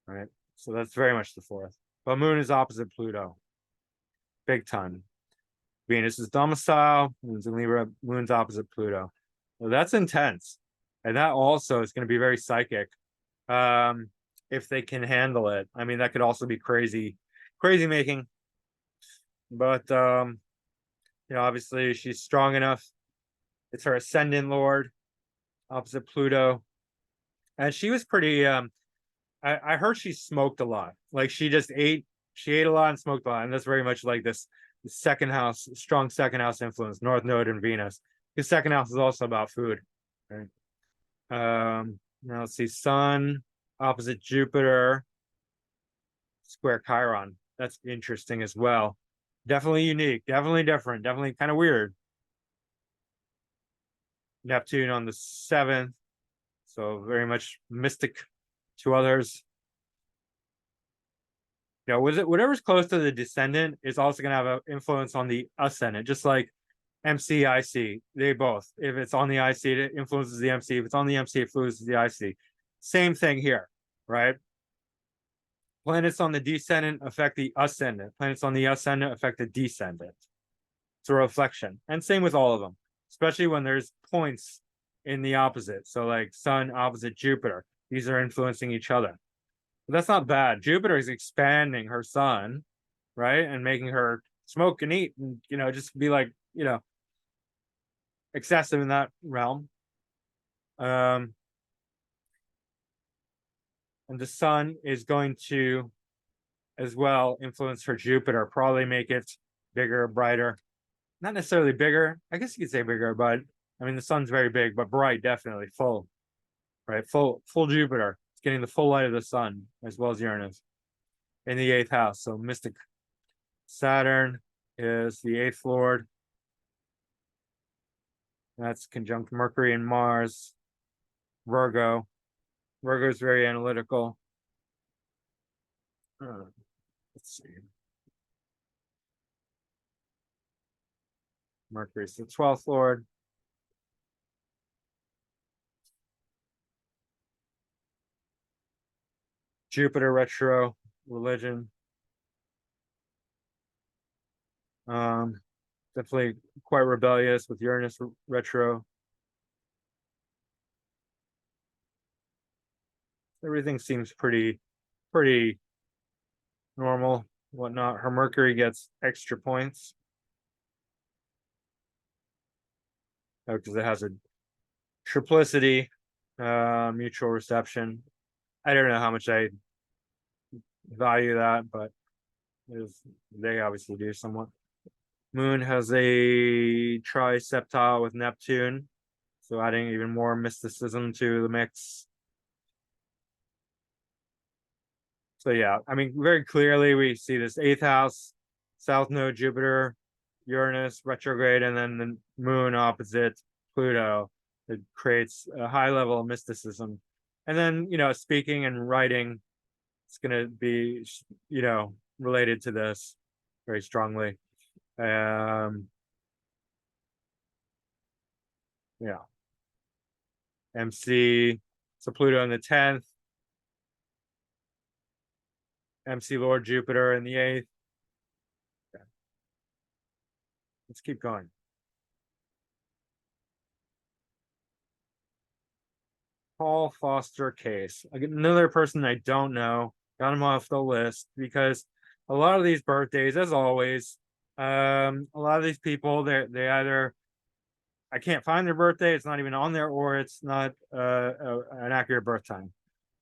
All right, so that's very much the 4th. But Moon is opposite Pluto, big time. Venus is domicile, Moon's in Libra, Moon's opposite Pluto. Well, that's intense, and that also is going to be very psychic. If they can handle it. I mean, that could also be crazy making. But obviously she's strong enough. It's her ascendant lord, opposite Pluto. And she was pretty I heard she smoked a lot. Like she ate a lot and smoked a lot. And that's very much like this 2nd house, strong 2nd house influence, North Node and Venus. Because 2nd house is also about food. Right? Now let's see, Sun opposite Jupiter, square Chiron. That's interesting as well. Definitely unique, definitely different, definitely kind of weird. Neptune on the 7th, so very much mystic to others. Whatever's close to the descendant is also going to have an influence on the ascendant, just like MC, IC. They both. If it's on the IC, it influences the MC. If it's on the MC, it influences the IC. Same thing here, right? Planets on the descendant affect the ascendant. Planets on the ascendant affect the descendant. It's a reflection. And same with all of them, especially when there's points in the opposite. So like Sun opposite Jupiter. These are influencing each other. But that's not bad. Jupiter is expanding her sun, right? And making her smoke and eat and, just be like, excessive in that realm. And the sun is going to as well influence her Jupiter, probably make it bigger, brighter. Not necessarily bigger. I guess you could say bigger, but I mean the sun's very big, but bright, definitely full, right? Full Jupiter. It's getting the full light of the sun as well as Uranus in the 8th house. So mystic Saturn is the 8th lord. That's conjunct Mercury and Mars. Virgo. Virgo is very analytical. Let's see. Mercury's the 12th lord. Jupiter retro, religion. Definitely quite rebellious with Uranus retro. Everything seems pretty normal, whatnot. Her Mercury gets extra points because it has a triplicity, mutual reception. I don't know how much I value that, but they obviously do somewhat. Moon has a triseptile with Neptune, so adding even more mysticism to the mix. So yeah, I mean, very clearly we see this 8th house, South Node, Jupiter, Uranus retrograde, and then the Moon opposite Pluto. It creates a high level of mysticism. And then, speaking and writing, it's going to be, related to this very strongly. Yeah. MC, so Pluto in the 10th. MC Lord Jupiter in the 8th. Okay. Let's keep going. Paul Foster Case. Another person I don't know. Got him off the list because a lot of these birthdays, as always, a lot of these people, they either I can't find their birthday, it's not even on there, or it's not an accurate birth time.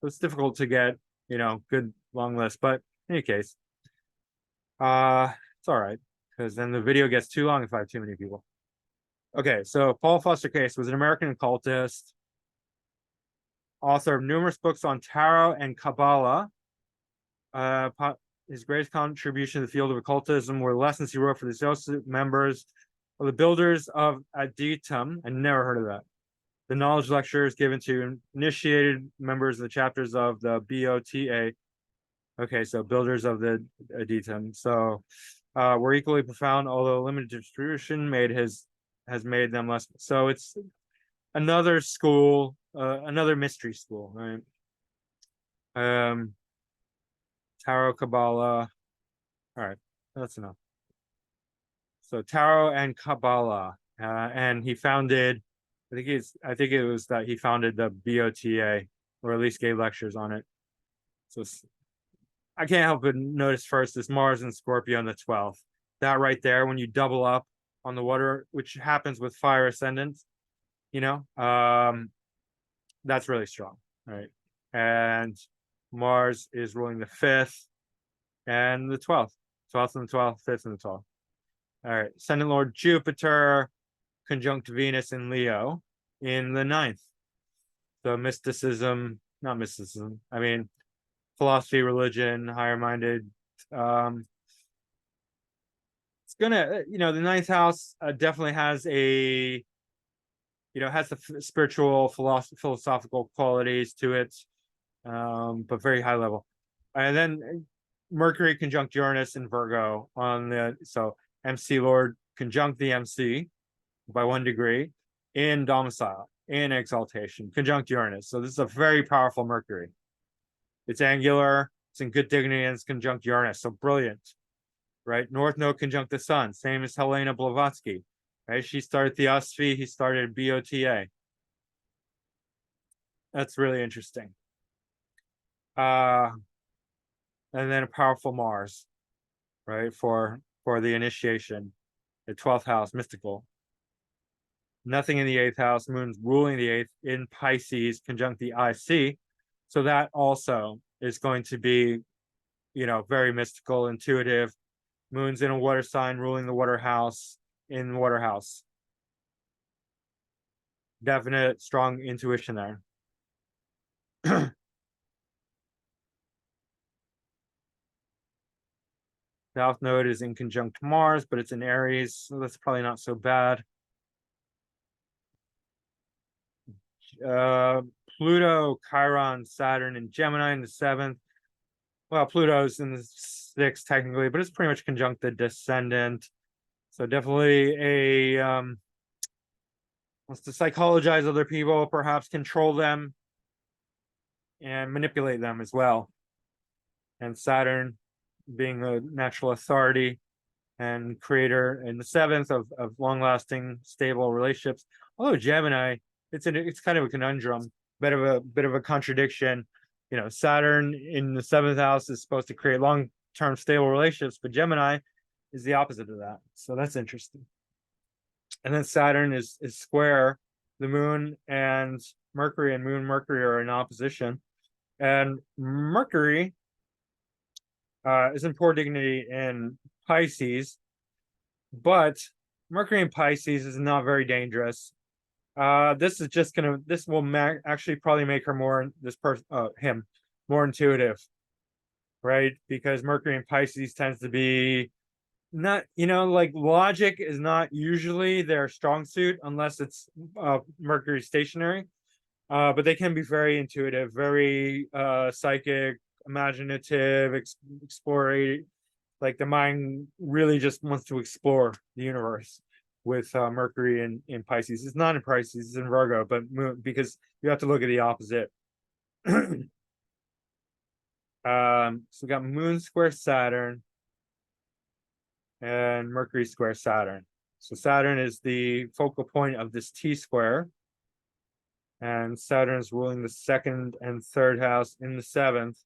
So it's difficult to get, good long list. But in any case, it's all right because then the video gets too long if I have too many people. Okay, so Paul Foster Case was an American occultist, author of numerous books on tarot and Kabbalah. His greatest contribution to the field of occultism were lessons he wrote for the associate members of the Builders of Aditum. I never heard of that. The knowledge lectures given to initiated members of the chapters of the BOTA. Okay, so Builders of the Aditum. So were equally profound, although limited distribution has made them less. So it's another school, another mystery school, right? Tarot, Kabbalah. All right, that's enough. So tarot and Kabbalah, and he founded. I think it was that he founded the BOTA, or at least gave lectures on it. So I can't help but notice first this Mars and Scorpio on the 12th. That right there, when you double up on the water, which happens with fire ascendants, that's really strong, right? And Mars is ruling the 5th and the 12th. 12th and the 12th, 5th and the 12th. All right. Ascendant Lord Jupiter conjunct Venus in Leo in the 9th. So mysticism, not mysticism, I mean, philosophy, religion, higher minded. It's gonna, the 9th house definitely has a, has the spiritual, philosophical qualities to it, but very high level. And then Mercury conjunct Uranus in Virgo so MC Lord conjunct the MC by 1 degree in domicile, in exaltation, conjunct Uranus. So this is a very powerful Mercury. It's angular, it's in good dignity, and it's conjunct Uranus. So brilliant, right? North Node conjunct the Sun, same as Helena Blavatsky, right? She started Theosophy, he started BOTA. That's really interesting. and then a powerful Mars, right? For the initiation, the 12th house, mystical. Nothing in the 8th house, moon's ruling the 8th in Pisces, conjunct the IC. So that also is going to be, very mystical, intuitive. Moon's in a water sign, ruling the water house, in water house. Definite, strong intuition there. South node is in conjunct Mars, but it's in Aries, so that's probably not so bad. Pluto, Chiron, Saturn, and Gemini in the 7th. Well, Pluto's in the 6th technically, but it's pretty much conjunct the descendant. So definitely wants to psychologize other people, perhaps control them and manipulate them as well. And Saturn being a natural authority and creator in the 7th of long-lasting, stable relationships. Although Gemini, it's kind of a conundrum, bit of a contradiction. Saturn in the 7th house is supposed to create long-term stable relationships, but Gemini is the opposite of that. So that's interesting. And then Saturn is square the moon and Mercury, and moon and Mercury are in opposition. And Mercury is in poor dignity in Pisces, but Mercury in Pisces is not very dangerous. This will actually probably make her more intuitive, right? Because Mercury in Pisces tends to be not, like logic is not usually their strong suit unless it's Mercury stationary. But they can be very intuitive, very psychic, imaginative, explorative. Like the mind really just wants to explore the universe with Mercury in Pisces. It's not in Pisces, it's in Virgo, but because you have to look at the opposite. So we got Moon square Saturn and Mercury square Saturn. So Saturn is the focal point of this T square. And Saturn is ruling the 2nd and 3rd house in the 7th.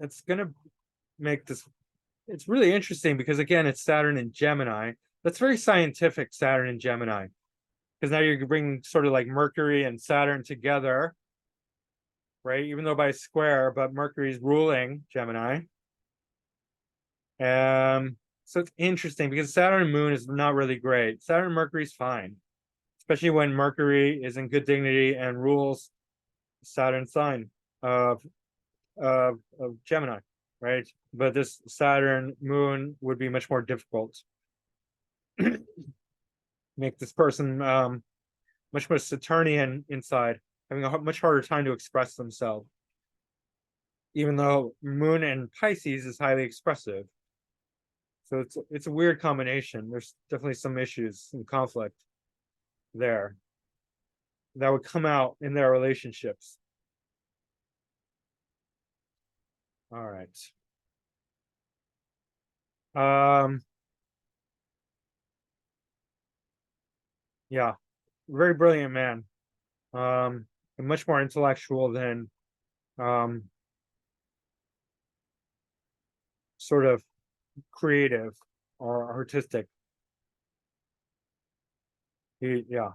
It's gonna make this, it's really interesting because again, it's Saturn in Gemini. That's very scientific, Saturn in Gemini. Because now you're bringing sort of like Mercury and Saturn together, right? Even though by square, but Mercury's ruling Gemini. So it's interesting because Saturn and Moon is not really great. Saturn and Mercury's fine, especially when Mercury is in good dignity and rules Saturn sign of Gemini, right? But this Saturn Moon would be much more difficult. Make this person much more Saturnian inside, having a much harder time to express themselves. Even though Moon and Pisces is highly expressive. So it's a weird combination. There's definitely some issues and conflict there that would come out in their relationships. All right. Yeah, very brilliant man. And much more intellectual than sort of creative or artistic. Yeah.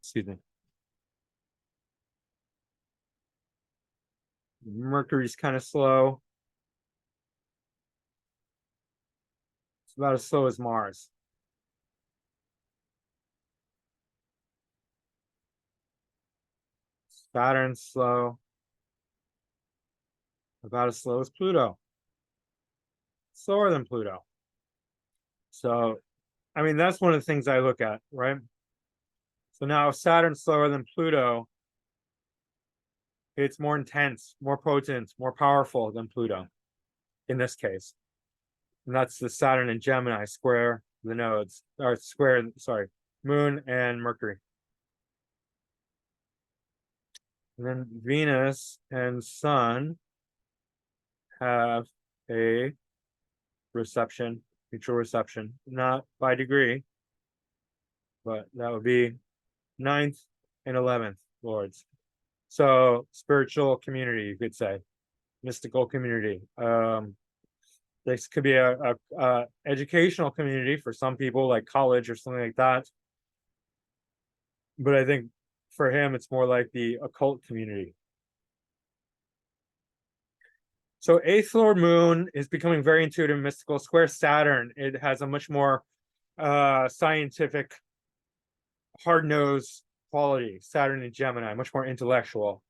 Excuse me. Mercury's kind of slow. It's about as slow as Mars. Saturn's slow. About as slow as Pluto. Slower than Pluto. So, I mean, that's one of the things I look at, right? So now if Saturn's slower than Pluto, it's more intense, more potent, more powerful than Pluto in this case. And that's the Saturn and Gemini square the nodes, or square, sorry, Moon and Mercury. And then Venus and Sun have a reception, mutual reception, not by degree, but that would be 9th and 11th. lords. So spiritual community, you could say, mystical community. This could be a educational community for some people, like college or something like that. But I think for him, it's more like the occult community. So eighth lord moon is becoming very intuitive and mystical. Square Saturn, it has a much more scientific, hard-nosed quality. Saturn in Gemini, much more intellectual,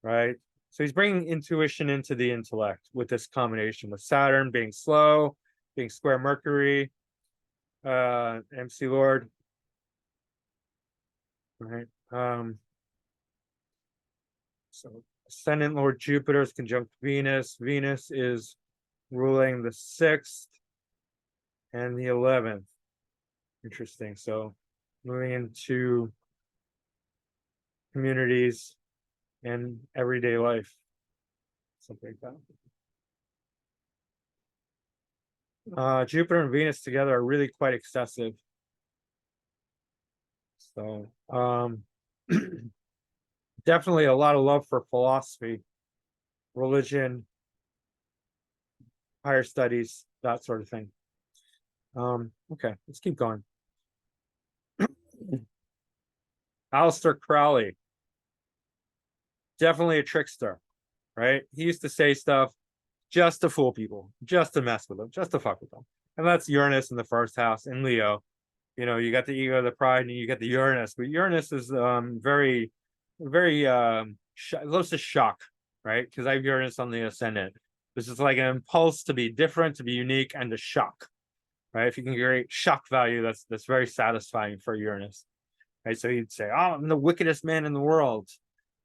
right? So he's bringing intuition into the intellect with this combination, with Saturn being slow, being square Mercury, MC Lord, right? So ascendant Lord Jupiter is conjunct Venus. Venus is ruling the 6th and the 11th. Interesting. So moving into communities and everyday life, something like that. Jupiter and Venus together are really quite excessive. So definitely a lot of love for philosophy, religion, higher studies, that sort of thing. Okay, let's keep going. Aleister Crowley, definitely a trickster, right? He used to say stuff just to fool people, just to mess with them, just to fuck with them. And that's Uranus in the first house in Leo. You know, you got the ego, the pride, and you get the Uranus. But Uranus is very, very close to shock, right? Because I have Uranus on the ascendant. This is like an impulse to be different, to be unique, and to shock, right? If you can create shock value, that's very satisfying for Uranus, right? So he'd say, "Oh, I'm the wickedest man in the world."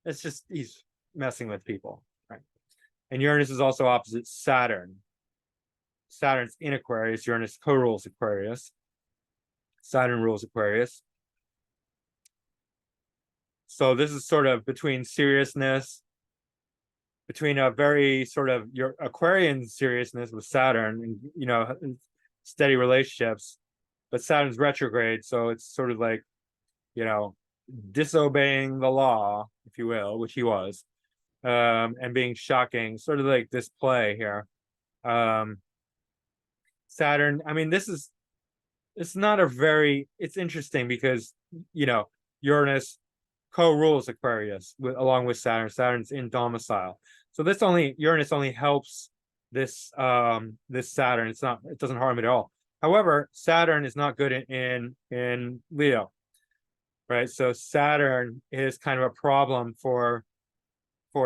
It's just he's messing with people, right? And Uranus is also opposite Saturn. Saturn's in Aquarius. Uranus co-rules Aquarius. Saturn rules Aquarius. So this is sort of between seriousness, between a very sort of your Aquarian seriousness with Saturn and, you know, steady relationships, but Saturn's retrograde. So it's sort of like, you know, disobeying the law, if you will, which he was, and being shocking, sort of like this play here. Saturn, I mean, it's not a very, it's interesting because, you know, Uranus co-rules Aquarius along with Saturn. Saturn's in domicile. So Uranus only helps this this Saturn. It doesn't harm it at all. However, Saturn is not good in Leo, right? So Saturn is kind of a problem for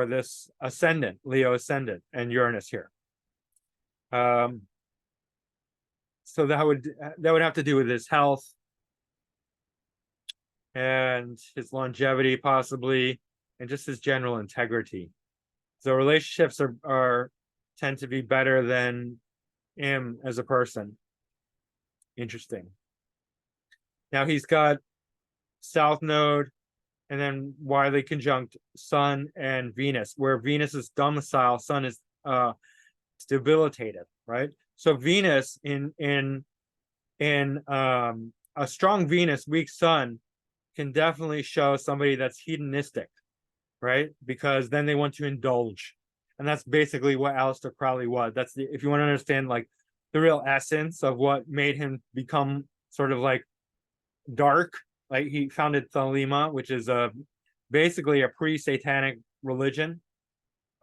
this ascendant, Leo ascendant, and Uranus here. So that would have to do with his health and his longevity, possibly, and just his general integrity. So relationships are tend to be better than him as a person. Interesting. Now he's got South Node and then widely conjunct Sun and Venus, where Venus is domicile, Sun is debilitated, right? So Venus in a strong Venus, weak Sun can definitely show somebody that's hedonistic, right? Because then they want to indulge. And that's basically what Aleister Crowley was. That's if you want to understand like the real essence of what made him become sort of like dark, like he founded Thelema, which is basically a pre-satanic religion.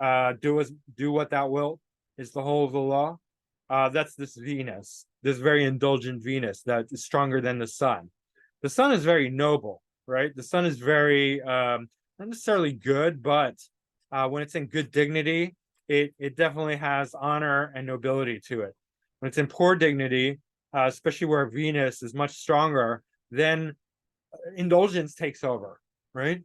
Do what thou wilt is the whole of the law. That's this Venus, this very indulgent Venus that is stronger than the sun. The sun is very noble, right? The sun is very not necessarily good, but when it's in good dignity, it definitely has honor and nobility to it. When it's in poor dignity, especially where Venus is much stronger, then indulgence takes over, right?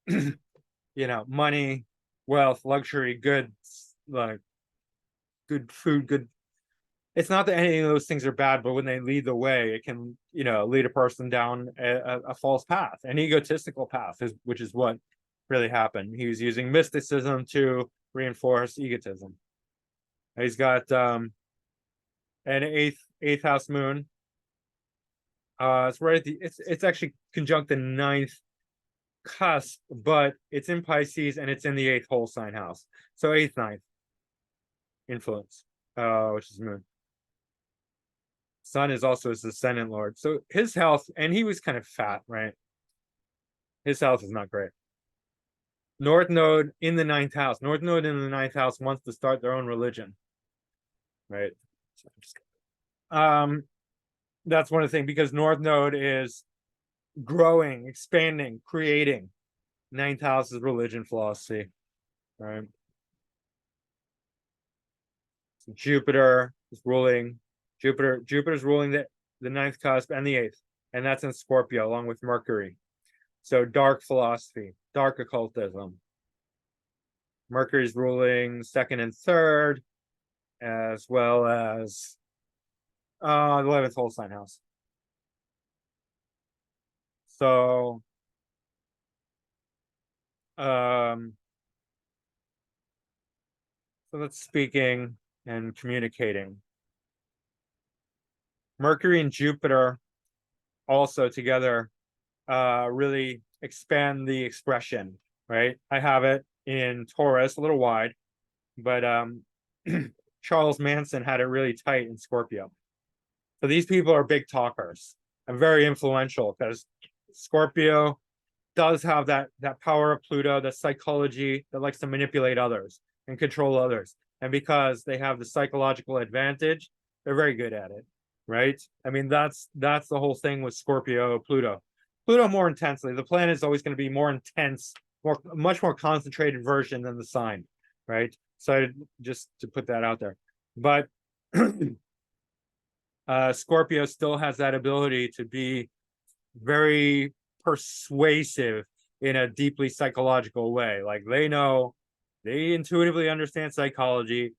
You know, money, wealth, luxury, goods, like good food, good. It's not that any of those things are bad, but when they lead the way, it can, you know, lead a person down a false path, an egotistical path, which is what really happened. He was using mysticism to reinforce egotism. He's got an eighth house moon. It's right at the it's actually conjunct the ninth cusp, but it's in Pisces and it's in the eighth whole sign house. So eighth, ninth influence, which is moon. Sun is also his ascendant lord. So his health, and he was kind of fat, right? His health is not great. North Node in the ninth house. North Node in the ninth house wants to start their own religion, right? That's one of the things, because North Node is growing, expanding, creating. Ninth house is religion, philosophy, right? So Jupiter is ruling. Jupiter's ruling the ninth cusp and the eighth, and that's in Scorpio along with Mercury. So dark philosophy, dark occultism. Mercury's ruling second and third, as well as the 11th whole sign house. So so that's speaking and communicating. Mercury and Jupiter also together really expand the expression, right? I have it in Taurus, a little wide, but Charles Manson had it really tight in Scorpio. So these people are big talkers and very influential, because Scorpio does have that power of Pluto, the psychology that likes to manipulate others and control others. And because they have the psychological advantage, they're very good at it, right? I mean, that's the whole thing with Scorpio, Pluto. Pluto more intensely. The planet is always going to be more intense, much more concentrated version than the sign, right? So just to put that out there. But Scorpio still has that ability to be very persuasive in a deeply psychological way. Like they intuitively understand psychology.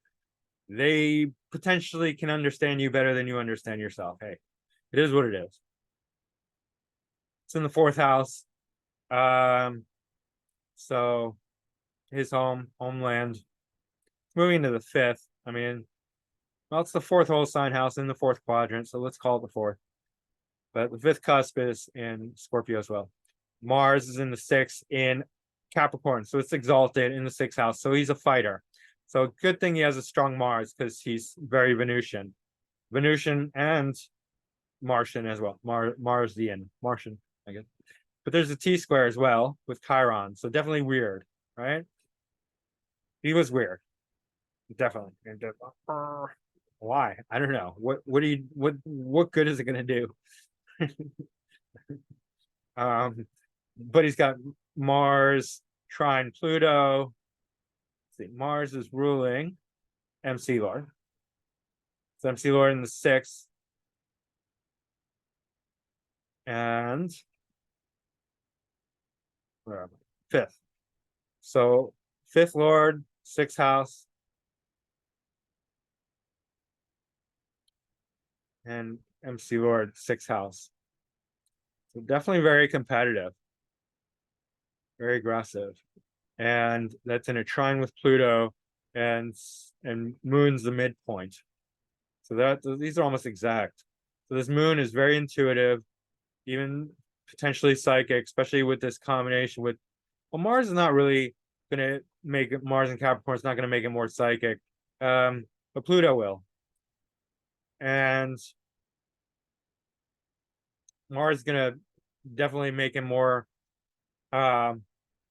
They potentially can understand you better than you understand yourself. Hey, it is what it is. It's in the fourth house. So his homeland. Moving to the fifth. I mean, well, it's the fourth whole sign house in the fourth quadrant, so let's call it the fourth. But the fifth cusp is in Scorpio as well. Mars is in the sixth in Capricorn, so it's exalted in the sixth house. So he's a fighter. So good thing he has a strong Mars, because he's very Venusian and Martian as well. Martian, I guess. But there's a T square as well with Chiron, so definitely weird, right? He was weird, definitely. Why? I don't know. What good is it going to do? But he's got Mars trine Pluto. Let's see, Mars is ruling MC Lord. So MC Lord in the sixth. And where am I? Fifth. So fifth Lord, sixth house. And MC Lord, sixth house. So definitely very competitive, very aggressive. And that's in a trine with Pluto, and Moon's the midpoint. So these are almost exact. So this Moon is very intuitive, even potentially psychic, especially with this combination with, well, Mars is not really going to make it, Mars and Capricorn is not going to make it more psychic, but Pluto will. And Mars is going to definitely make it more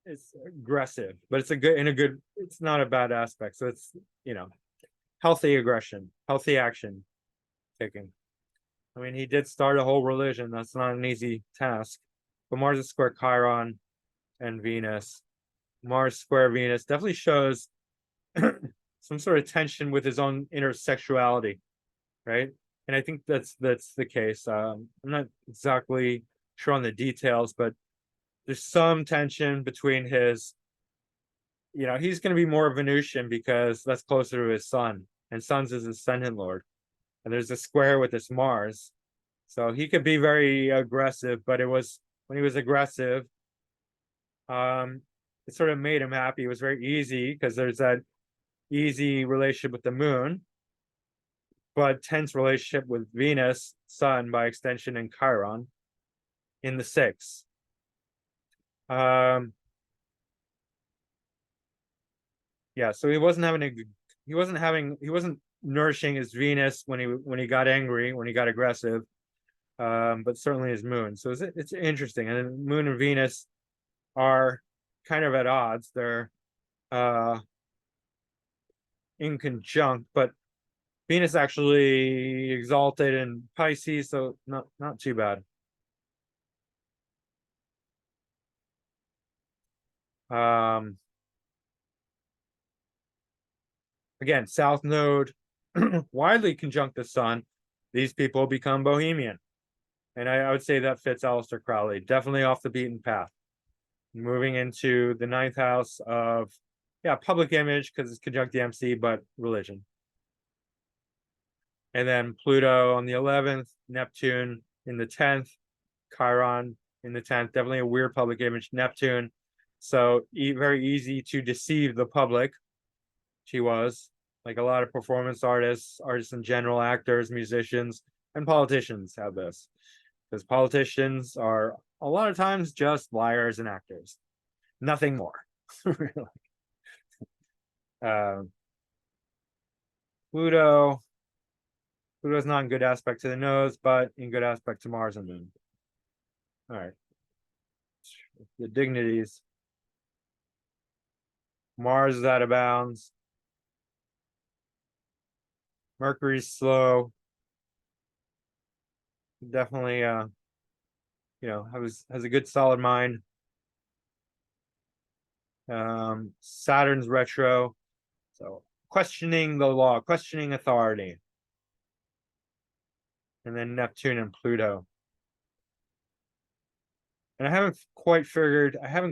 it's aggressive, but it's it's not a bad aspect. So it's, healthy aggression, healthy action taking. I mean, he did start a whole religion. That's not an easy task. But Mars is square Chiron and Venus. Mars square Venus definitely shows some sort of tension with his own inner sexuality, right? And I think that's the case. I'm not exactly sure on the details, but there's some tension between his, he's going to be more Venusian because that's closer to his sun, and sun's his ascendant lord. And there's a square with this Mars. So he could be very aggressive, but when he was aggressive, it sort of made him happy. It was very easy because there's that easy relationship with the moon. but tense relationship with Venus, Sun by extension, and Chiron in the 6th. Yeah, so he wasn't nourishing his Venus when he got angry, when he got aggressive, but certainly his moon. So it's interesting. And then Moon and Venus are kind of at odds. They're in conjunct, but Venus actually exalted in Pisces, so not too bad. Again, South Node widely conjunct the Sun. These people become bohemian. And I would say that fits Aleister Crowley. Definitely off the beaten path. Moving into the 9th house of, public image, because it's conjunct the MC, but religion. And then Pluto on the 11th, Neptune in the 10th, Chiron in the 10th. Definitely a weird public image, Neptune. So very easy to deceive the public. She was, like a lot of performance artists in general, actors, musicians, and politicians have this. Because politicians are a lot of times just liars and actors. Nothing more. Really. Pluto's not in good aspect to the nose, but in good aspect to Mars and Moon. All right. The dignities. Mars is out of bounds. Mercury's slow. Definitely has a good solid mind. Saturn's retro. So questioning the law, questioning authority. And then Neptune and Pluto. And I haven't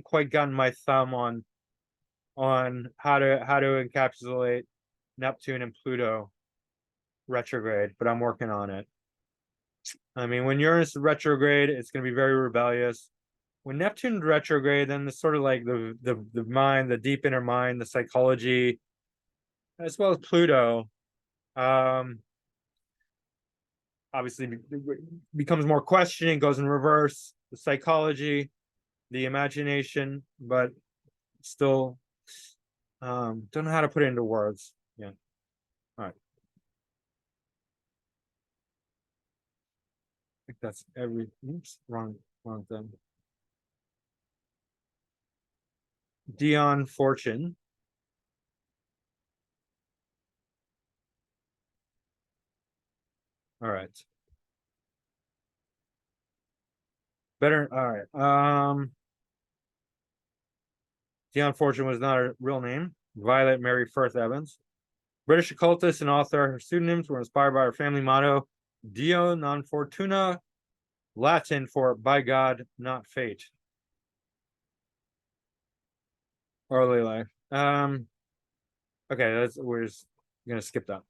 quite gotten my thumb on how to encapsulate Neptune and Pluto retrograde, but I'm working on it. I mean, when Uranus is retrograde, it's going to be very rebellious. When Neptune's retrograde, then the sort of like the mind, the deep inner mind, the psychology, as well as Pluto, obviously becomes more questioning, goes in reverse, the psychology, the imagination, but still don't know how to put it into words. Yeah. All right. I think that's wrong thing. Dion Fortune. All right. Better. All right. Dion Fortune was not a real name. Violet Mary Firth Evans. British occultist and author. Her pseudonyms were inspired by her family motto, Dio non fortuna, Latin for by God, not fate. Early life. Okay, we're just gonna skip that.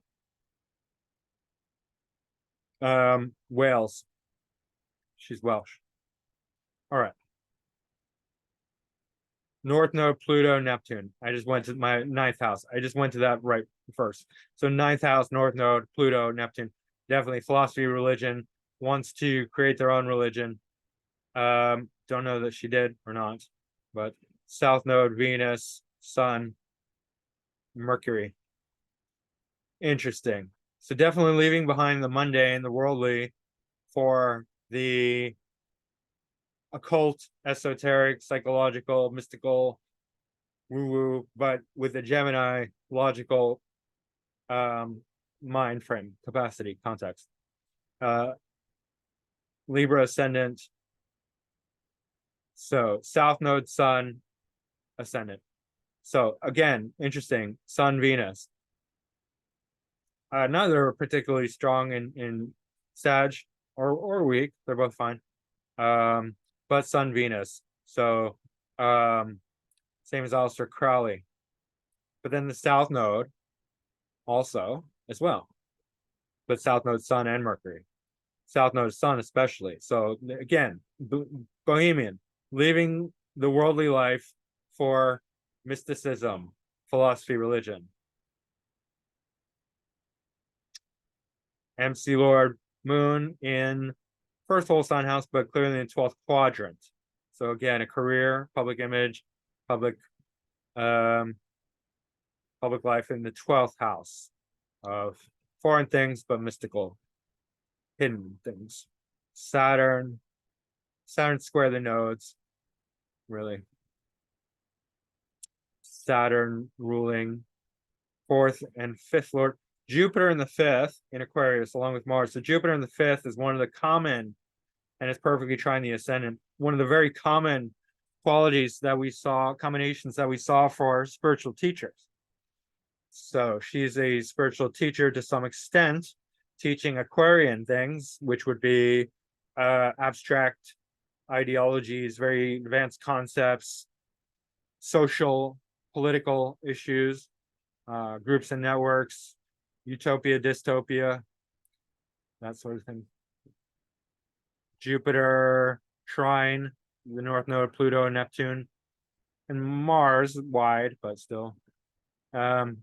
Wales. She's Welsh. All right. North Node, Pluto, Neptune. I just went to my 9th house. I just went to that right first. So 9th house, North Node, Pluto, Neptune. Definitely philosophy, religion. Wants to create their own religion. Don't know that she did or not, but South Node, Venus, Sun, Mercury. Interesting. So definitely leaving behind the mundane, the worldly, for the occult, esoteric, psychological, mystical, woo-woo, but with a Gemini logical mind frame, capacity, context. Libra ascendant. So South Node, Sun, ascendant. So again, interesting. Sun, Venus. Neither are particularly strong in Sag or weak. They're both fine. But Sun, Venus. So same as Aleister Crowley. But then the South Node also as well. But South Node, Sun, and Mercury. South Node, Sun especially. So again, Bohemian, leaving the worldly life for mysticism, philosophy, religion. MC Lord, Moon in first whole sign house, but clearly in 12th quadrant. So again, a career, public image, public um, public life in the 12th house of foreign things, but mystical, hidden things. Saturn square the nodes, really. Saturn ruling 4th and 5th lord. Jupiter in the 5th in Aquarius, along with Mars. So Jupiter in the 5th is one of the common, and it's perfectly trying the ascendant, one of the very common qualities that we saw, combinations that we saw for spiritual teachers. So she's a spiritual teacher to some extent, teaching Aquarian things, which would be abstract ideologies, very advanced concepts, social, political issues, groups and networks, utopia, dystopia, that sort of thing. Jupiter, trine, the North Node, Pluto, and Neptune, and Mars, wide, but still. And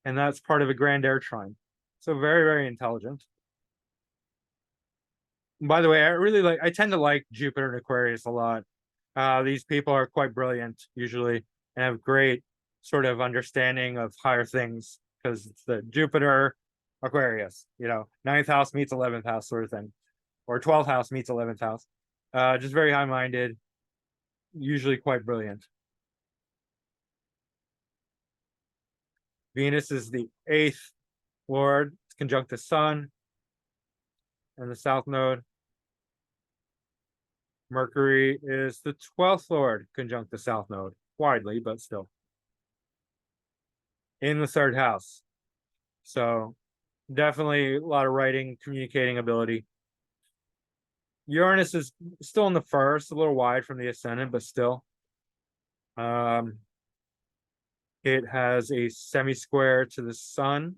that's part of a grand air trine. So very, very intelligent. By the way, I tend to like Jupiter and Aquarius a lot. These people are quite brilliant usually and have great sort of understanding of higher things because it's the Jupiter Aquarius, 9th house meets 11th house sort of thing, or 12th house meets 11th house. Just very high-minded, usually quite brilliant. Venus is the 8th lord, it's conjunct the sun and the south node. Mercury is the 12th lord, conjunct the south node, widely, but still. In the 3rd house. So definitely a lot of writing, communicating ability. Uranus is still in the 1st, a little wide from the ascendant, but still. It has a semi-square to the sun,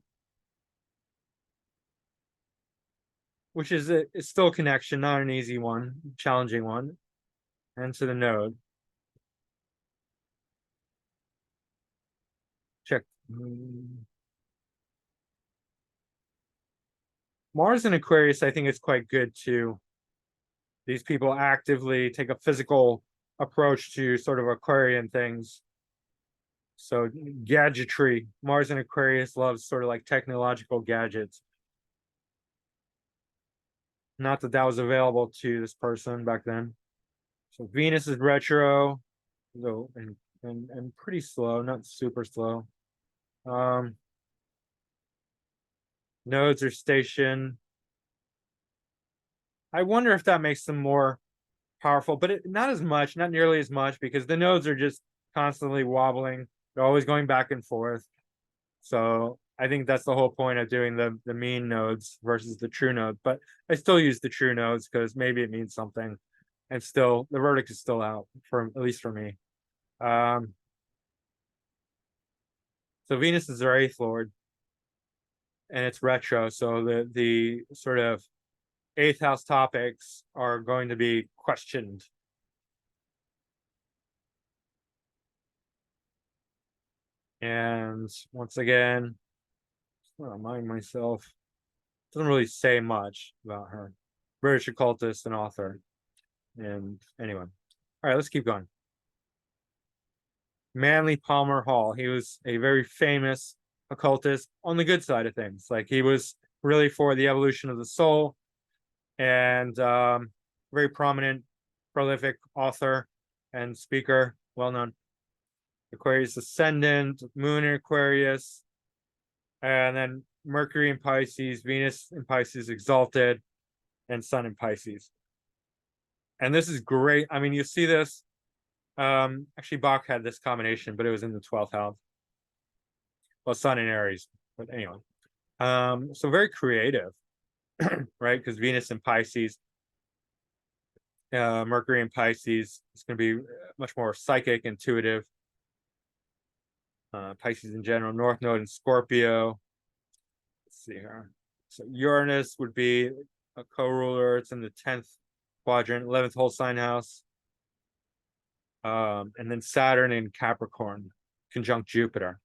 which is it's still a connection, not an easy one, challenging one, and to the node. Check. Mars in Aquarius, I think, is quite good too. These people actively take a physical approach to sort of Aquarian things. So gadgetry, Mars in Aquarius loves sort of like technological gadgets. Not that that was available to this person back then. So Venus is retro, so and pretty slow, not super slow. Nodes are stationed. I wonder if that makes them more powerful, but not as much, not nearly as much, because the nodes are just constantly wobbling. They're always going back and forth. So I think that's the whole point of doing the mean nodes versus the true node. But I still use the true nodes because maybe it means something. And still, the verdict is still out, at least for me. So Venus is their 8th lord, and it's retro. So the sort of 8th house topics are going to be questioned. And once again, I don't mind myself. Doesn't really say much about her. British occultist and author. And anyway, all right, let's keep going. Manly Palmer Hall. He was a very famous occultist on the good side of things. Like he was really for the evolution of the soul, and very prominent, prolific author and speaker, well known. Aquarius ascendant, Moon in Aquarius, and then Mercury in Pisces, Venus in Pisces exalted, and Sun in Pisces. And this is great. I mean, you see this. Actually, Bach had this combination, but it was in the 12th house. Well, Sun in Aries, but anyway. So very creative, right? Because Venus in Pisces, Mercury in Pisces is going to be much more psychic, intuitive. Pisces in general, North Node in Scorpio. Let's see here. So Uranus would be a co-ruler. It's in the 10th quadrant, 11th whole sign house. And then Saturn in Capricorn, conjunct Jupiter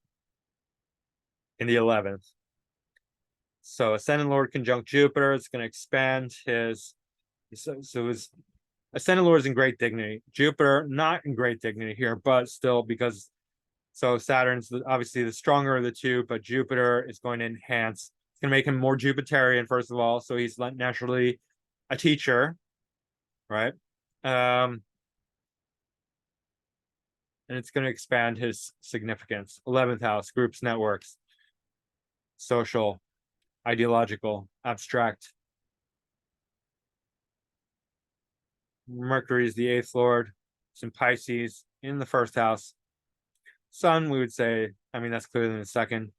in the 11th. So ascendant lord conjunct Jupiter, it's going to expand his, so his ascendant lord is in great dignity. Jupiter, not in great dignity here, but still because, so Saturn's obviously the stronger of the two, but Jupiter is going to enhance, it's going to make him more Jupiterian, first of all. So he's naturally a teacher, right? And it's going to expand his significance. 11th house, groups, networks, social, ideological, abstract. Mercury is the 8th lord. It's in Pisces in the 1st house. Sun, we would say, I mean, that's clearly in the 2nd.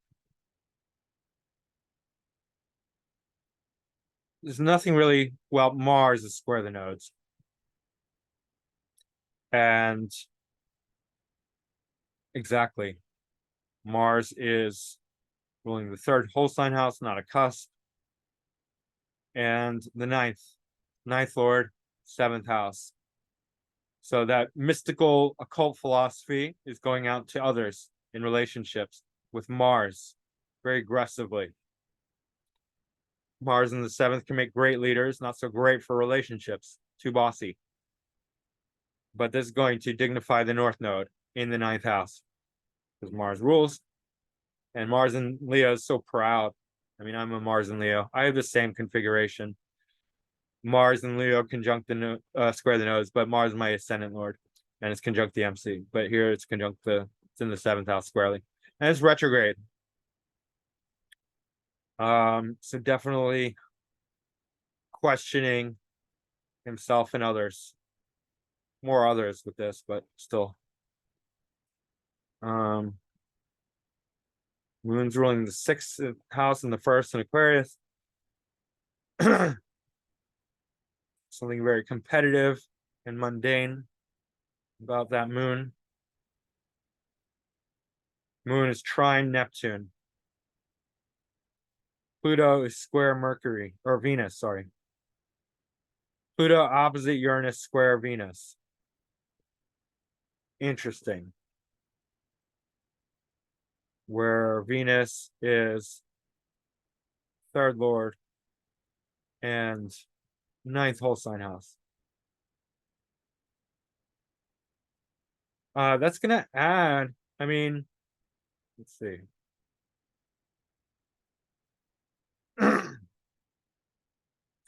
There's nothing really, well, Mars is square the nodes. And exactly, Mars is ruling the 3rd whole sign house, not a cusp. And the 9th lord, 7th house. So that mystical occult philosophy is going out to others in relationships with Mars very aggressively. Mars in the 7th can make great leaders, not so great for relationships, too bossy. But this is going to dignify the North Node in the 9th house because Mars rules. And Mars in Leo is so proud. I mean, I'm a Mars in Leo. I have the same configuration. Mars and Leo conjunct the square the nodes, but Mars is my ascendant lord, and it's conjunct the MC. But here it's conjunct it's in the 7th house squarely, and it's retrograde. So definitely questioning himself and others, more others with this, but still. Moon's ruling the 6th house and the 1st in Aquarius. Something very competitive and mundane about that moon. Moon is trine Neptune. Pluto is square Mercury, or Venus, sorry. Pluto opposite Uranus, square Venus. Interesting. Where Venus is 3rd lord and 9th whole sign house. That's gonna add, I mean, let's see. It's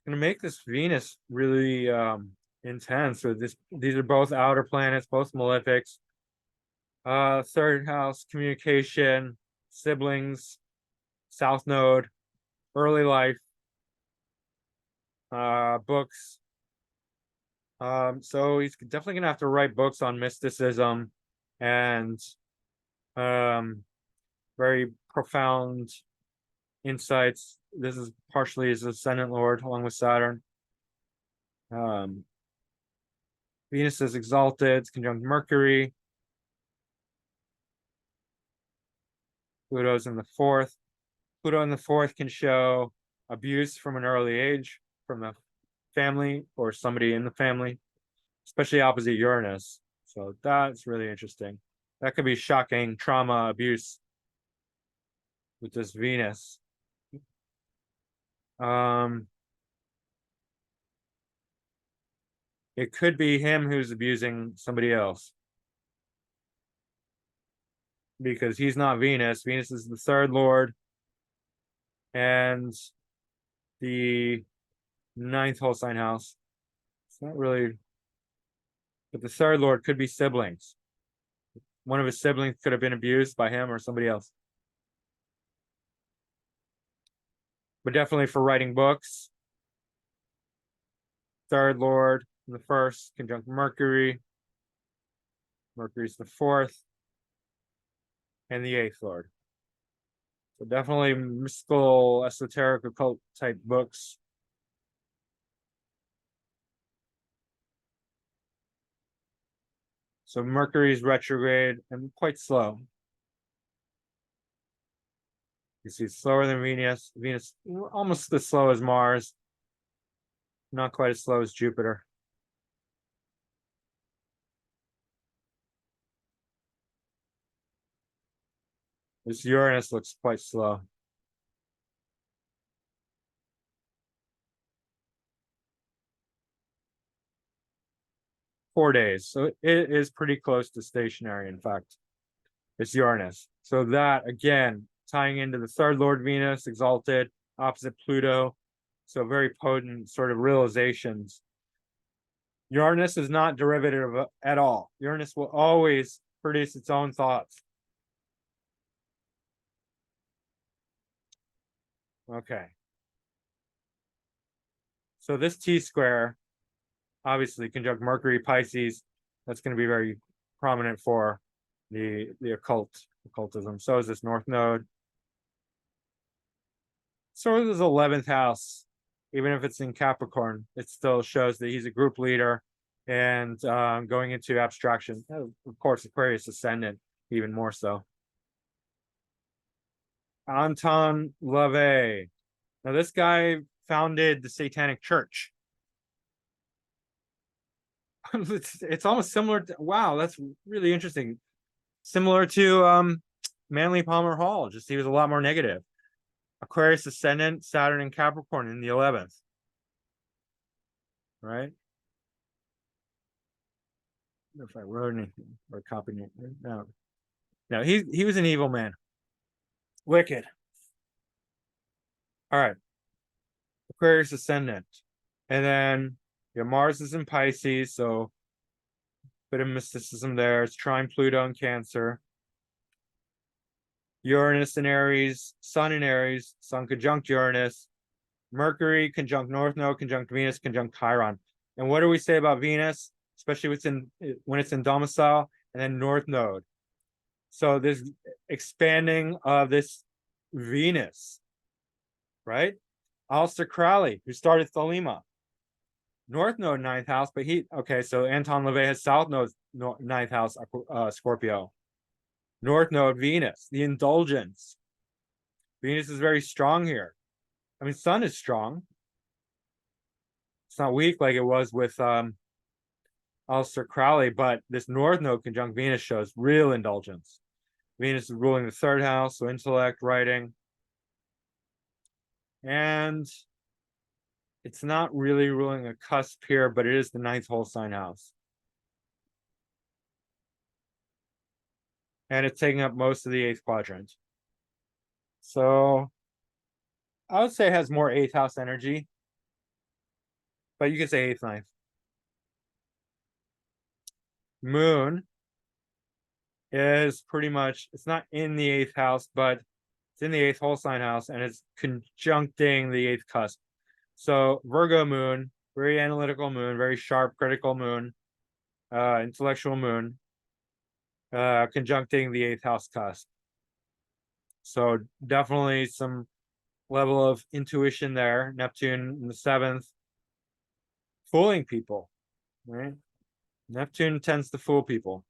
gonna make this Venus really intense. So these are both outer planets, both malefics. 3rd house, communication, siblings, South Node, early life, books. So he's definitely gonna have to write books on mysticism and very profound insights. This is partially his ascendant lord along with Saturn. Venus is exalted, it's conjunct Mercury. Pluto's in the 4th. Pluto in the 4th can show abuse from an early age from a family or somebody in the family, especially opposite Uranus. So that's really interesting. That could be shocking trauma, abuse with this Venus. It could be him who's abusing somebody else because he's not Venus. Venus is the 3rd lord and the 9th whole sign house. It's not really, but the 3rd lord could be siblings. One of his siblings could have been abused by him or somebody else. But definitely for writing books. 3rd lord in the 1st, conjunct Mercury. Mercury's the 4th. And the 8th lord. So definitely mystical, esoteric, occult type books. So Mercury's retrograde and quite slow. You see slower than Venus. Venus almost as slow as Mars. Not quite as slow as Jupiter. This Uranus looks quite slow. 4 days. So it is pretty close to stationary, in fact. It's Uranus. So that, again, tying into the third Lord Venus, exalted, opposite Pluto. So very potent sort of realizations. Uranus is not derivative at all. Uranus will always produce its own thoughts. Okay. So this T-square, obviously conjunct Mercury, Pisces, that's going to be very prominent for the occultism. So is this North Node. So is 11th house. Even if it's in Capricorn, it still shows that he's a group leader and going into abstraction. Of course, Aquarius ascendant, even more so. Anton LaVey. Now, this guy founded the Satanic Church. It's almost similar to, wow, that's really interesting. Similar to Manly Palmer Hall, just he was a lot more negative. Aquarius ascendant, Saturn and Capricorn in the 11th. Right? If I wrote anything or copied it. No, he was an evil man. Wicked. All right. Aquarius ascendant. And then Mars is in Pisces, so bit of mysticism there. It's trine Pluto in Cancer. Uranus in Aries, Sun in Aries, Sun conjunct Uranus, Mercury conjunct North Node, conjunct Venus, conjunct Chiron. And what do we say about Venus, especially when it's in domicile, and then North Node? So this expanding of this Venus, right? Aleister Crowley, who started Thelema, North Node 9th house, but so Anton LaVey has South Node 9th house, Scorpio. North Node Venus, the indulgence. Venus is very strong here. I mean, Sun is strong. It's not weak like it was with Aleister Crowley, but this North Node conjunct Venus shows real indulgence. Venus is ruling the 3rd house, so intellect, writing. And it's not really ruling a cusp here, but it is the 9th whole sign house. And it's taking up most of the 8th quadrant. So I would say it has more 8th house energy, but you could say 8th, 9th. Moon is pretty much, it's not in the 8th house, but it's in the 8th whole sign house, and it's conjuncting the 8th cusp. So Virgo moon, very analytical moon, very sharp, critical moon, intellectual moon, conjuncting the 8th house cusp. So definitely some level of intuition there. Neptune in the 7th, fooling people, right? Neptune tends to fool people.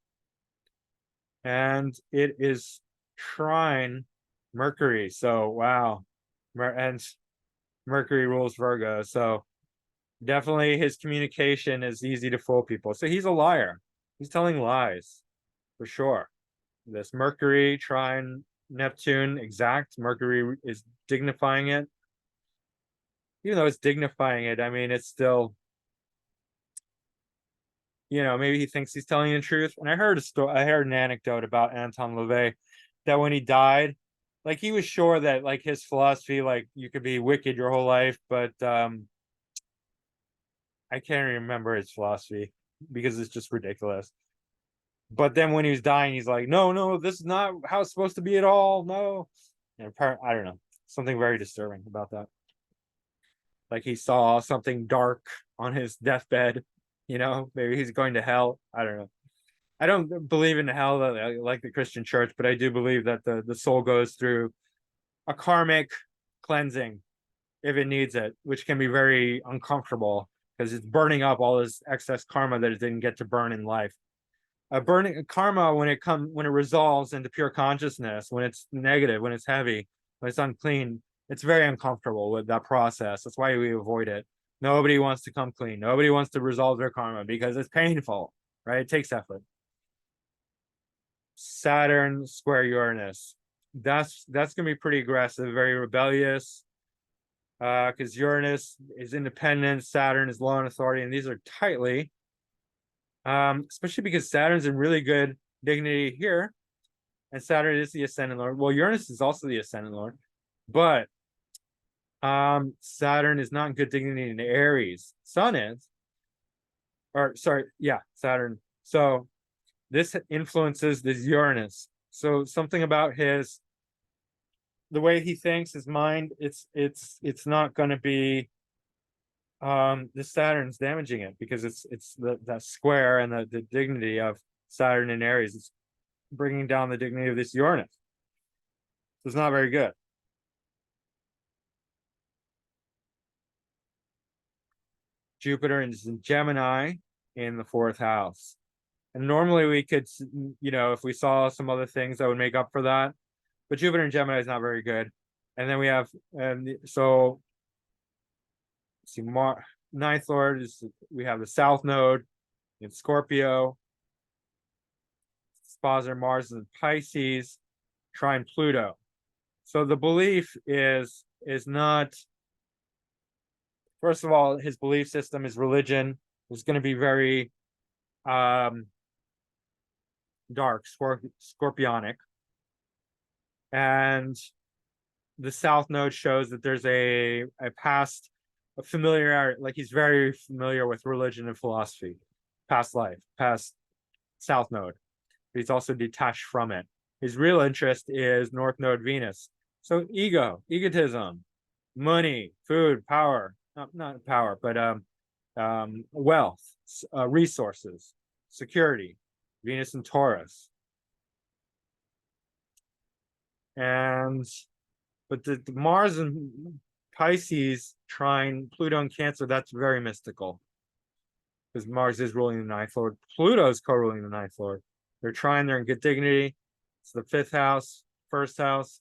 And it is trine Mercury. So, wow. And Mercury rules Virgo. So definitely his communication is easy to fool people. So he's a liar. He's telling lies, for sure. This Mercury trine Neptune exact. Mercury is dignifying it. Even though it's dignifying it, I mean, it's still, maybe he thinks he's telling the truth. And I heard an anecdote about Anton LaVey that when he died, like he was sure that like his philosophy, like you could be wicked your whole life, but I can't remember his philosophy because it's just ridiculous. But then when he was dying, he's like, no, this is not how it's supposed to be at all. No. And I don't know, something very disturbing about that. Like he saw something dark on his deathbed, maybe he's going to hell. I don't know. I don't believe in hell like the Christian church, but I do believe that the soul goes through a karmic cleansing if it needs it, which can be very uncomfortable because it's burning up all this excess karma that it didn't get to burn in life. Burning karma when it resolves into pure consciousness, when it's negative, when it's heavy, when it's unclean, it's very uncomfortable with that process. That's why we avoid it. Nobody wants to come clean. Nobody wants to resolve their karma because it's painful, right? It takes effort. Saturn square Uranus. That's gonna be pretty aggressive, very rebellious. Because Uranus is independent, Saturn is law and authority, and these are tightly Especially because Saturn's in really good dignity here, and Saturn is the ascendant lord. Well, Uranus is also the ascendant lord, but Saturn is not in good dignity in Aries. Sun is, or sorry, yeah, Saturn. So this influences this Uranus. So something about the way he thinks, his mind, it's not going to be the Saturn's damaging it, because it's that square and the dignity of Saturn in Aries. It's bringing down the dignity of this Uranus. So it's not very good. Jupiter is in Gemini in the 4th house. And normally we could, if we saw some other things that would make up for that, but Jupiter in Gemini is not very good. And then we have, so see, ninth lord is, we have the South Node in Scorpio, Sponsor Mars in Pisces, trine Pluto. So the belief is not, first of all, his belief system, his religion is going to be very dark, scorpionic. And the South Node shows that there's a past, a familiarity, like he's very familiar with religion and philosophy, past life, past South Node. But he's also detached from it. His real interest is North Node Venus. So egotism, money, food, power, not power, but wealth, resources, security, Venus and Taurus. But the Mars and Pisces trine Pluto and Cancer, that's very mystical, because Mars is ruling the 9th lord. Pluto is co-ruling the 9th lord. They're trine, they're in good dignity. It's the 5th house, 1st house.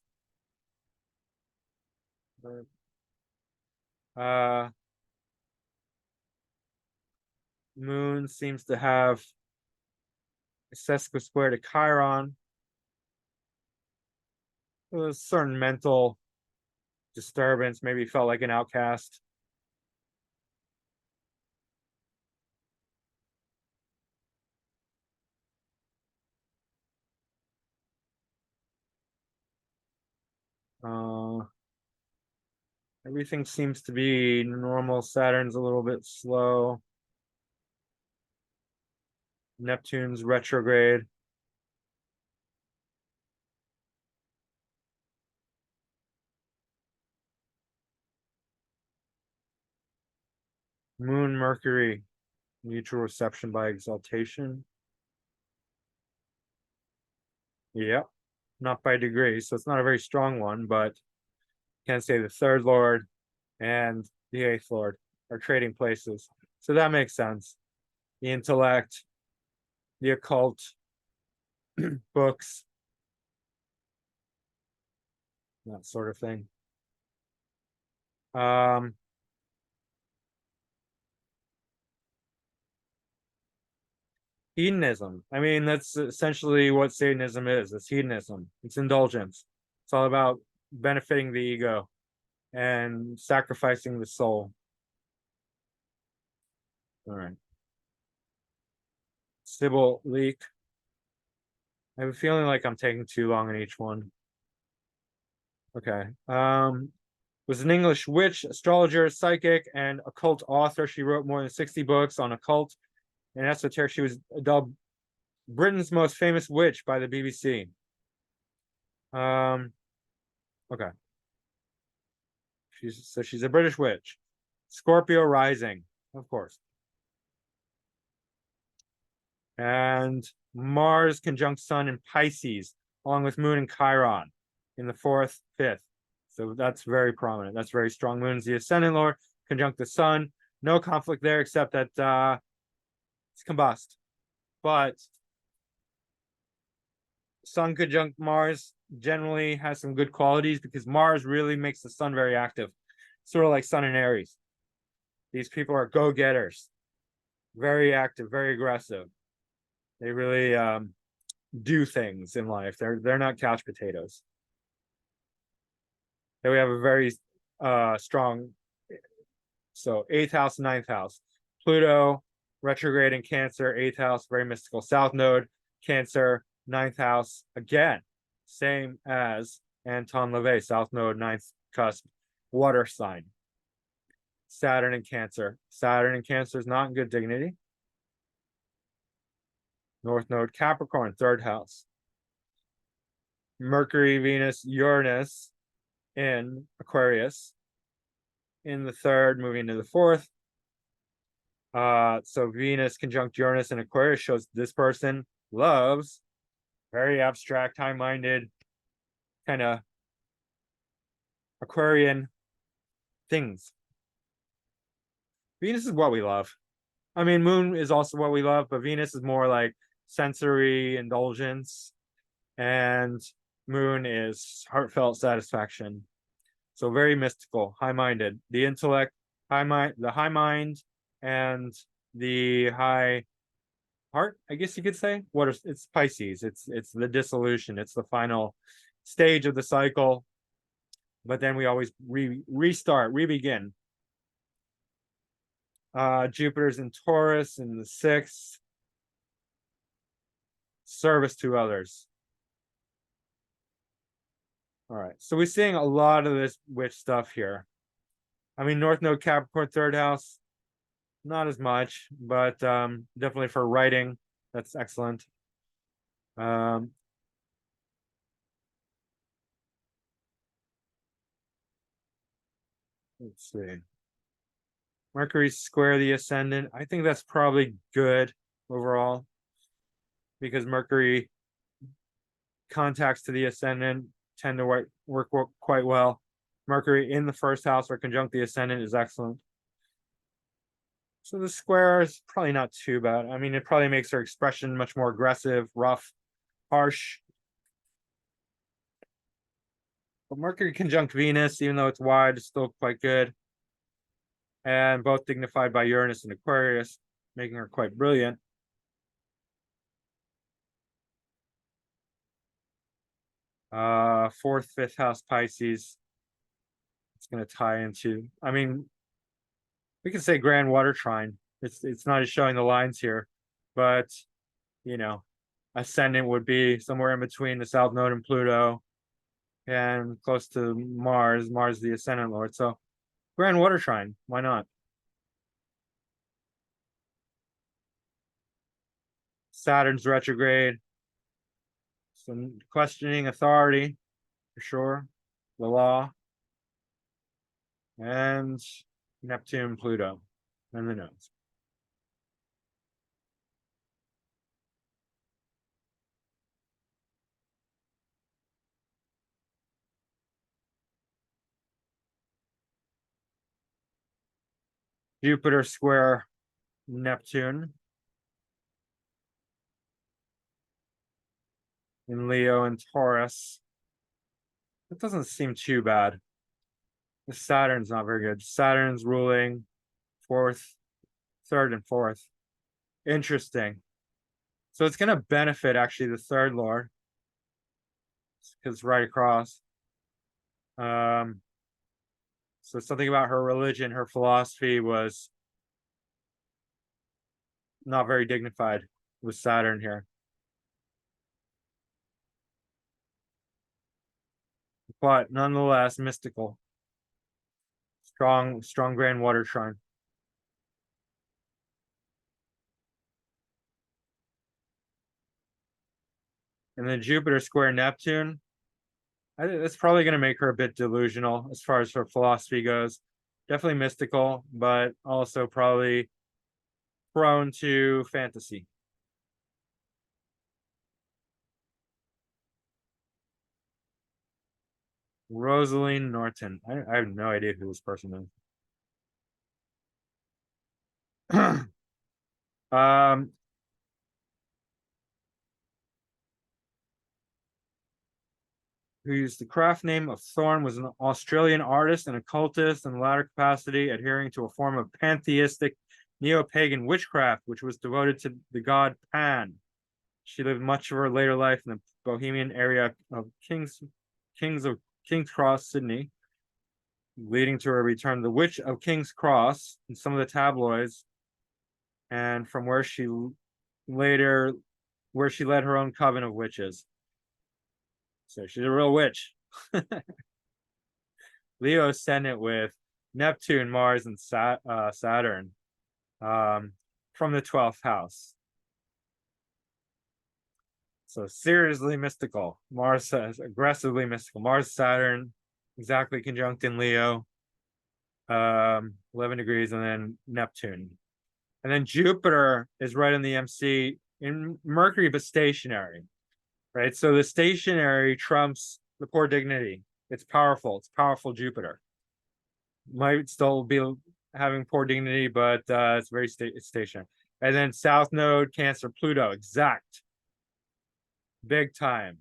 Moon seems to have a sesquisquare to Chiron. A certain mental disturbance, maybe felt like an outcast. Everything seems to be normal. Saturn's a little bit slow. Neptune's retrograde. Moon, Mercury, mutual reception by exaltation. Yeah, not by degree. So it's not a very strong one, but can't say the 3rd lord and the 8th lord are trading places. So that makes sense. The intellect, the occult, books, that sort of thing. Hedonism. I mean, that's essentially what Satanism is. It's hedonism. It's indulgence. It's all about benefiting the ego and sacrificing the soul. All right. Sybil Leek. I have a feeling like I'm taking too long on each one. Okay. Was an English witch, astrologer, psychic, and occult author. She wrote more than 60 books on occult and esoteric. She was dubbed Britain's most famous witch by the BBC. Okay. She's a British witch. Scorpio rising, of course. And Mars conjunct Sun in Pisces, along with Moon and Chiron in the 4th, 5th. So that's very prominent. That's very strong. Moon's the ascendant lord, conjunct the Sun. No conflict there, except that it's combust. But Sun conjunct Mars generally has some good qualities, because Mars really makes the Sun very active. Sort of like Sun in Aries. These people are go-getters. Very active, very aggressive. They really do things in life. They're not couch potatoes. Then we have a very strong, so 8th house, 9th house. Pluto retrograde in Cancer, 8th house, very mystical. South node, Cancer, 9th house, again, same as Anton LaVey, South node, 9th cusp, water sign. Saturn in Cancer. Saturn in Cancer is not in good dignity. North node, Capricorn, 3rd house. Mercury, Venus, Uranus in Aquarius in the 3rd, moving to the 4th. So Venus conjunct Uranus in Aquarius shows this person loves very abstract, high-minded, kind of Aquarian things. Venus is what we love. I mean, Moon is also what we love, but Venus is more like sensory indulgence, and Moon is heartfelt satisfaction. So very mystical, high-minded. The intellect, the high mind, and the high heart, I guess you could say. It's Pisces. It's the dissolution. It's the final stage of the cycle. But then we always restart, re-begin. Jupiter's in Taurus in the 6th. Service to others. All right, so we're seeing a lot of this witch stuff here. I mean, North Node, Capricorn, 3rd house, not as much, but definitely for writing, that's excellent. Let's see. Mercury square the ascendant. I think that's probably good overall, because Mercury contacts to the ascendant tend to work quite well. Mercury in the 1st house or conjunct the ascendant is excellent. So the square is probably not too bad. I mean, it probably makes her expression much more aggressive, rough, harsh. But Mercury conjunct Venus, even though it's wide, is still quite good. And both dignified by Uranus and Aquarius, making her quite brilliant. Fourth, 5th house Pisces. It's going to tie into, I mean, we can say grand water trine. It's not as showing the lines here, but you know, ascendant would be somewhere in between the South Node and Pluto, and close to Mars. Mars the ascendant lord. So grand water trine, why not? Saturn's retrograde. Some questioning authority, for sure. The law. And Neptune, Pluto, and the nodes. Jupiter square Neptune in Leo and Taurus. It doesn't seem too bad. The Saturn's not very good. Saturn's ruling 4th, 3rd, and 4th. Interesting. So it's going to benefit actually the 3rd lord, because it's right across. So something about her religion, her philosophy was not very dignified with Saturn here. But nonetheless, mystical. Strong grand water trine. And then Jupiter square Neptune. I think that's probably going to make her a bit delusional as far as her philosophy goes. Definitely mystical, but also probably prone to fantasy. Rosaleen Norton. I have no idea who this person is. Who used the craft name of Thorn, was an Australian artist and occultist in the latter capacity, adhering to a form of pantheistic neo-pagan witchcraft, which was devoted to the god Pan. She lived much of her later life in the Bohemian area of King's Cross, Sydney, leading to her return. The Witch of King's Cross in some of the tabloids and from where she led her own coven of witches. So she's a real witch. Leo ascendant with Neptune, Mars, and Saturn from the 12th house. So seriously mystical. Mars says aggressively mystical. Mars, Saturn, exactly conjunct in Leo. 11 degrees, and then Neptune. And then Jupiter is right in the MC in Mercury, but stationary. Right? So the stationary trumps the poor dignity. It's powerful. It's powerful Jupiter. Might still be having poor dignity, but it's very it's stationary. And then South Node, Cancer, Pluto, exact. Big time.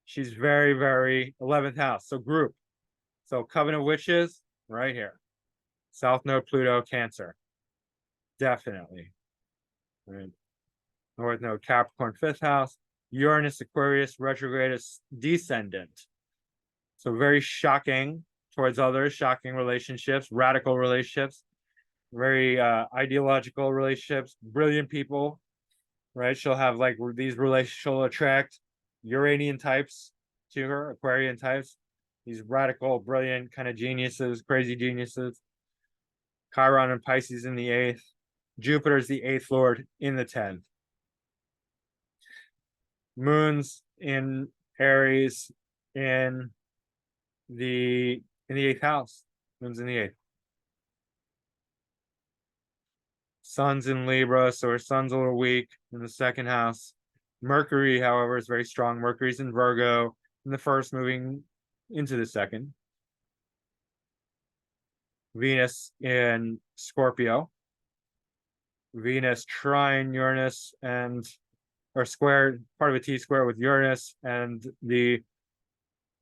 She's very, very 11th house. So group. So Coven of Witches, right here. South Node, Pluto, Cancer. Definitely. Right. North Node, Capricorn, 5th house. Uranus, Aquarius, retrograde descendant. So very shocking towards others, shocking relationships, radical relationships, very ideological relationships, brilliant people, right? She'll have like these relationships, she'll attract Uranian types to her, Aquarian types, these radical, brilliant kind of geniuses, crazy geniuses. Chiron and Pisces in the 8th. Jupiter's the 8th lord in the 10th. Moon's in Aries in the 8th house. Moon's in the 8th. Sun's in Libra, so her sun's a little weak in the 2nd house. Mercury, however, is very strong. Mercury's in Virgo in the 1st, moving into the 2nd. Venus in Scorpio. Venus trine Uranus or square, part of a T-square with Uranus and the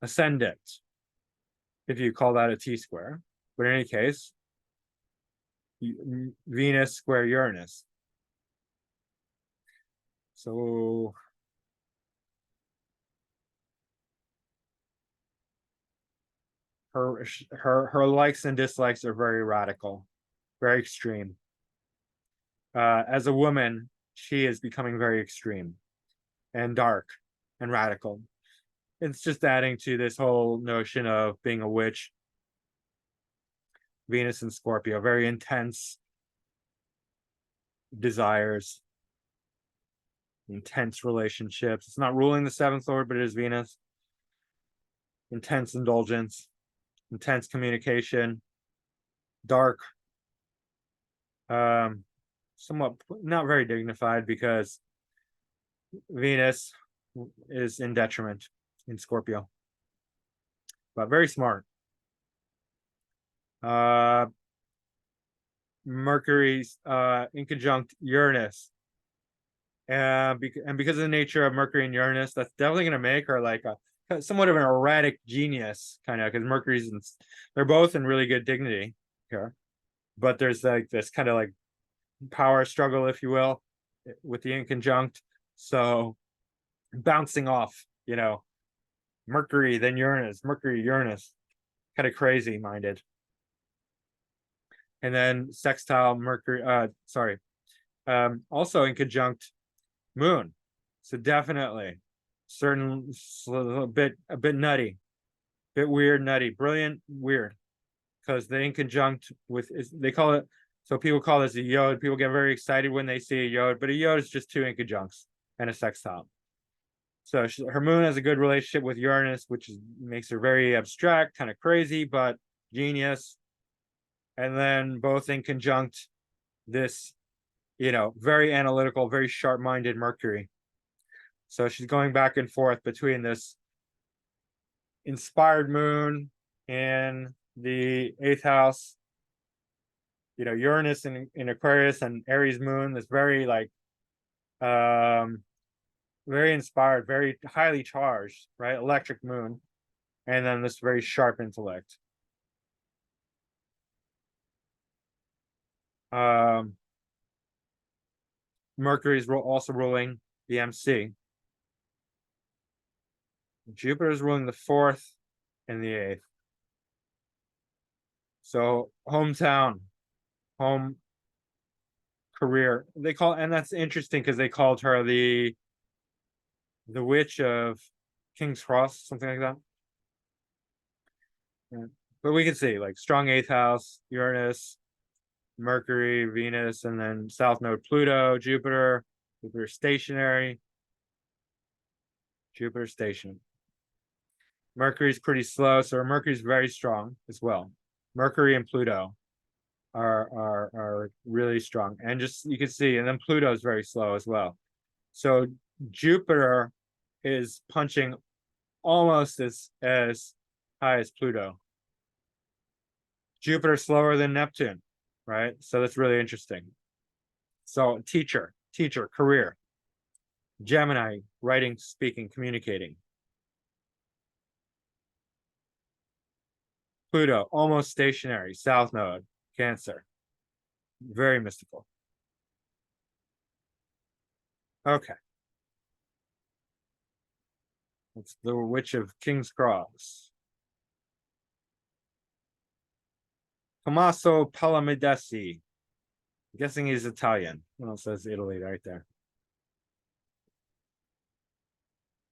ascendant, if you call that a T-square. But in any case, Venus square Uranus. So her likes and dislikes are very radical, very extreme. As a woman, she is becoming very extreme and dark and radical. It's just adding to this whole notion of being a witch. Venus and Scorpio, very intense desires, intense relationships. It's not ruling the 7th lord, but it is Venus. Intense indulgence, intense communication, dark, somewhat not very dignified, because Venus is in detriment in Scorpio, but very smart. Mercury's in conjunct Uranus, and because of the nature of Mercury and Uranus, that's definitely going to make her like a somewhat of an erratic genius, kind of, because they're both in really good dignity here, but there's like this kind of like power struggle, if you will, with the in conjunct. So bouncing off, Mercury, then Uranus, Mercury, Uranus, kind of crazy minded. And then sextile Mercury, also in conjunct Moon. So definitely a bit nutty, bit weird, nutty, brilliant, weird, because they in conjunct with, they call it, so people call this a yod. People get very excited when they see a yod, but a yod is just 2 inconjuncts and a sextile. So her moon has a good relationship with Uranus, which makes her very abstract, kind of crazy, but genius. And then both in conjunct this, very analytical, very sharp-minded Mercury. So she's going back and forth between this inspired moon in the 8th house, Uranus in Aquarius, and Aries moon, this very like very inspired, very highly charged, right? Electric moon. And then this very sharp intellect. Mercury's also ruling the MC. Jupiter's ruling the 4th and the 8th. So hometown, home career. And that's interesting because they called her the witch of King's Cross, something like that. Yeah. But we can see like strong 8th house, Uranus, Mercury, Venus, and then South Node Pluto, Jupiter stationary, Jupiter station. Mercury's pretty slow, so Mercury's very strong as well. Mercury and Pluto are really strong, and just you can see, and then Pluto is very slow as well. So Jupiter is punching almost as high as Pluto. Jupiter slower than Neptune, right? So that's really interesting. So teacher, career. Gemini, writing, speaking, communicating. Pluto, almost stationary, South Node, Cancer. Very mystical. Okay. It's the Witch of King's Cross. Tommaso Palamidessi. I'm guessing he's Italian. Well, it says Italy right there.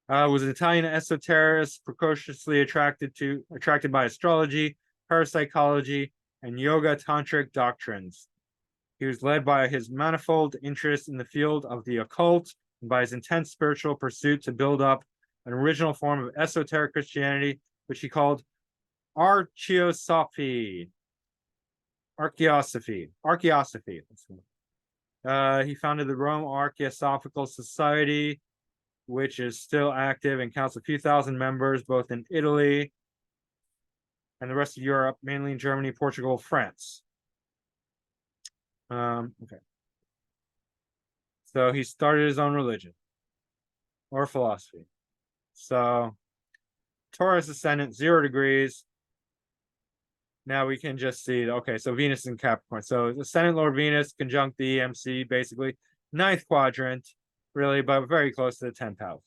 Was an Italian esotericist, precociously attracted by astrology, parapsychology, and yoga tantric doctrines. He was led by his manifold interest in the field of the occult and by his intense spiritual pursuit to build up an original form of esoteric Christianity, which he called archaeosophy. He founded the Rome Archaeosophical Society, which is still active and counts a few thousand members, both in Italy and the rest of Europe, mainly in Germany, Portugal, France. Okay. So he started his own religion or philosophy. So Taurus ascendant, 0 degrees. Now we can just see, okay, so Venus in Capricorn. So ascendant Lord Venus conjunct the MC, basically. 9th quadrant, really, but very close to the 10th house.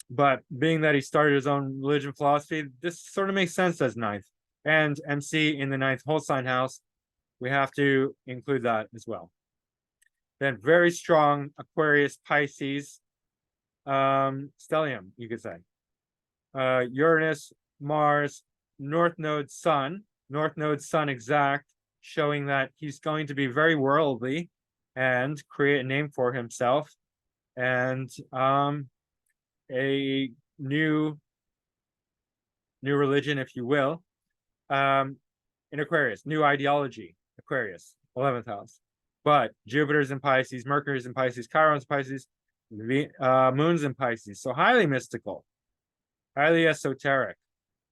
But being that he started his own religion philosophy, this sort of makes sense as 9th. And MC in the 9th whole sign house, we have to include that as well. Then very strong Aquarius, Pisces, stellium, you could say. Uranus, Mars, North Node Sun exact, showing that he's going to be very worldly and create a name for himself and a new religion, if you will, in Aquarius, new ideology, Aquarius, 11th house. But Jupiter's in Pisces, Mercury's in Pisces, Chiron's Pisces, Moon's in Pisces. So highly mystical, highly esoteric.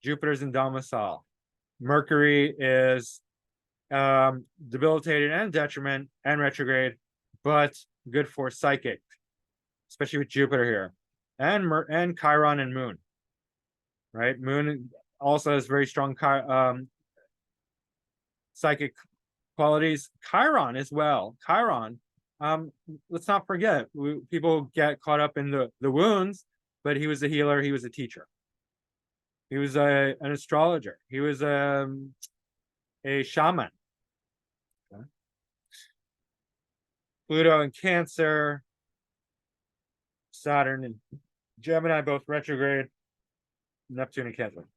Jupiter's in domicile. Mercury is debilitated and detriment and retrograde, but good for psychic, especially with Jupiter here. And Chiron and Moon, right? Moon also has very strong psychic qualities. Chiron as well. Chiron, let's not forget, people get caught up in the wounds, but he was a healer, he was a teacher. He was an astrologer. He was a shaman. Okay. Pluto in Cancer, Saturn and Gemini, both retrograde, Neptune and Cancer.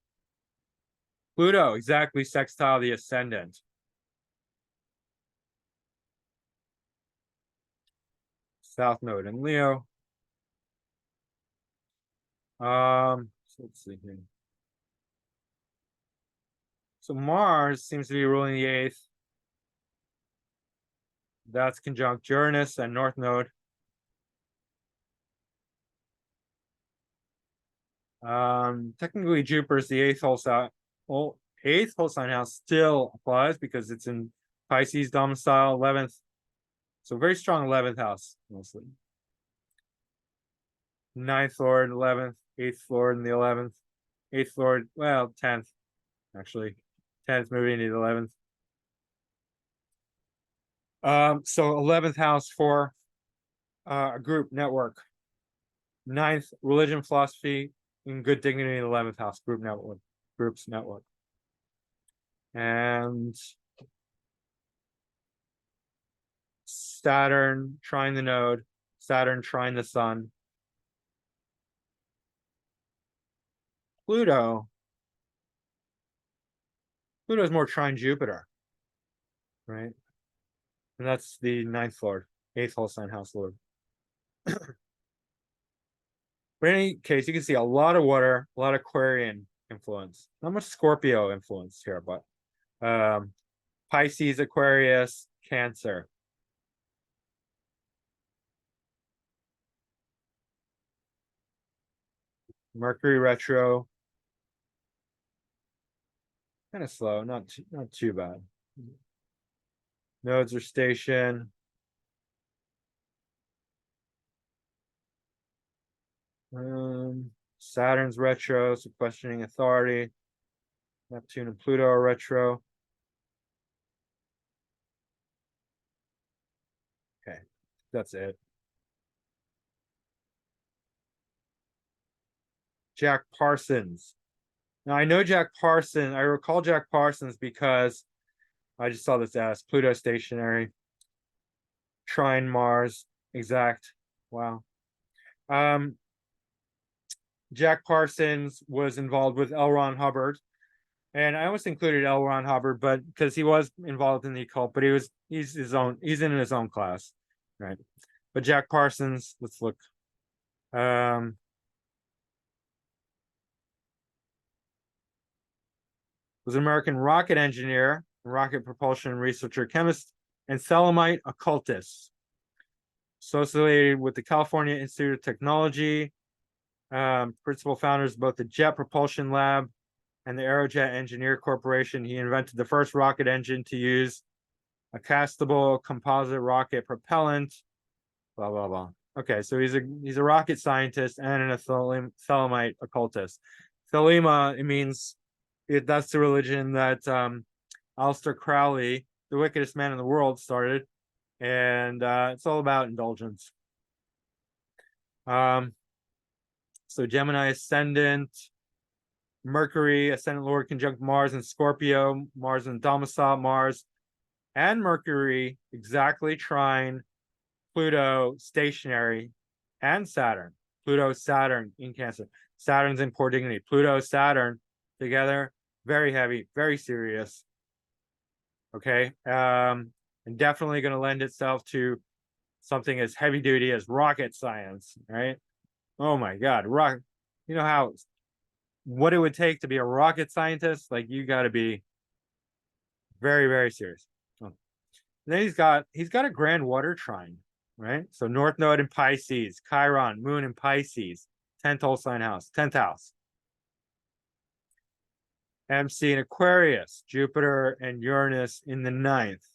Pluto, exactly sextile the ascendant. South Node in Leo. So let's see here. So Mars seems to be ruling the 8th. That's conjunct Uranus and North Node. Technically Jupiter's the 8th whole sign. Well, 8th whole sign house still applies because it's in Pisces domicile, 11th. So very strong 11th house mostly. 9th Lord, 11th, 8th Lord in the 11th, 8th Lord, well, 10th, actually. 10th moving into the 11th. So 11th house for a group network. 9th, religion, philosophy, in good dignity in the 11th house, groups network. And Saturn trine the node, Saturn trine the sun. Pluto is more trine Jupiter, right? And that's the ninth lord, eighth whole sign house lord. But in any case, you can see a lot of water, a lot of Aquarian influence. Not much Scorpio influence here, but Pisces, Aquarius, Cancer. Mercury retro. Kind of slow, not too bad. Nodes are stationed. Saturn's retro, so questioning authority. Neptune and Pluto are retro. Okay, that's it. Jack Parsons. Now I know Jack Parsons. I recall Jack Parsons because I just saw this as Pluto stationary. Trine Mars, exact. Wow. Jack Parsons was involved with L. Ron Hubbard. And I almost included L. Ron Hubbard, but because he was involved in the occult, but he's in his own class. Right. But Jack Parsons, let's look. Was an American rocket engineer, rocket propulsion researcher, chemist, and Selamite occultist. Associated with the California Institute of Technology, principal founders of both the Jet Propulsion Lab and the Aerojet Engineer Corporation. He invented the first rocket engine to use a castable composite rocket propellant. Blah blah blah. Okay, so he's a rocket scientist and an Thelemite occultist. Thelema, it means that's the religion that Aleister Crowley, the wickedest man in the world, started, and it's all about indulgence. So Gemini ascendant, Mercury ascendant lord conjunct Mars and Scorpio, Mars and domicile Mars, and Mercury exactly trine Pluto stationary, and Saturn. Pluto, Saturn in Cancer. Saturn's in poor dignity. Pluto, Saturn together, very heavy, very serious. Okay. And definitely going to lend itself to something as heavy duty as rocket science, right? Oh my God. You know what it would take to be a rocket scientist? Like, you got to be very, very serious. Oh. Then he's got a grand water trine, right? So North Node in Pisces, Chiron, Moon in Pisces, 10th whole sign house, 10th house. MC in Aquarius, Jupiter and Uranus in the 9th.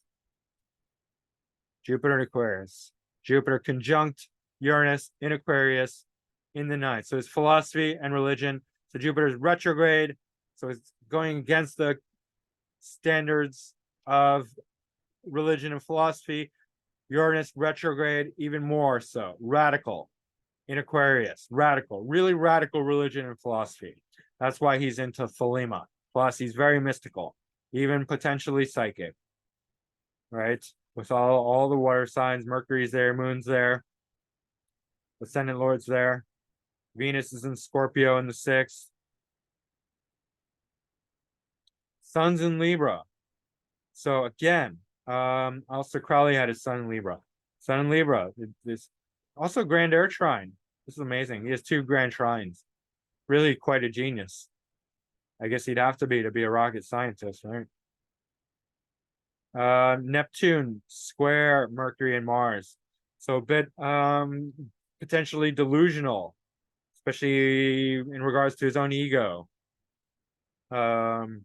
Jupiter and Aquarius. Jupiter conjunct Uranus in Aquarius in the 9th. So it's philosophy and religion. So Jupiter is retrograde. So it's going against the standards of religion and philosophy. Uranus retrograde, even more so. Radical in Aquarius. Radical. Really radical religion and philosophy. That's why he's into Thelema. Plus, he's very mystical, even potentially psychic. Right? With all the water signs, Mercury's there, Moon's there, Ascendant Lord's there. Venus is in Scorpio in the 6th. Sun's in Libra. So again, Aleister Crowley had his sun in Libra. Sun in Libra. This also grand air trine. This is amazing. He has 2 grand trines. Really quite a genius. I guess he'd have to be a rocket scientist, right? Neptune square Mercury and Mars. So a bit potentially delusional, especially in regards to his own ego. And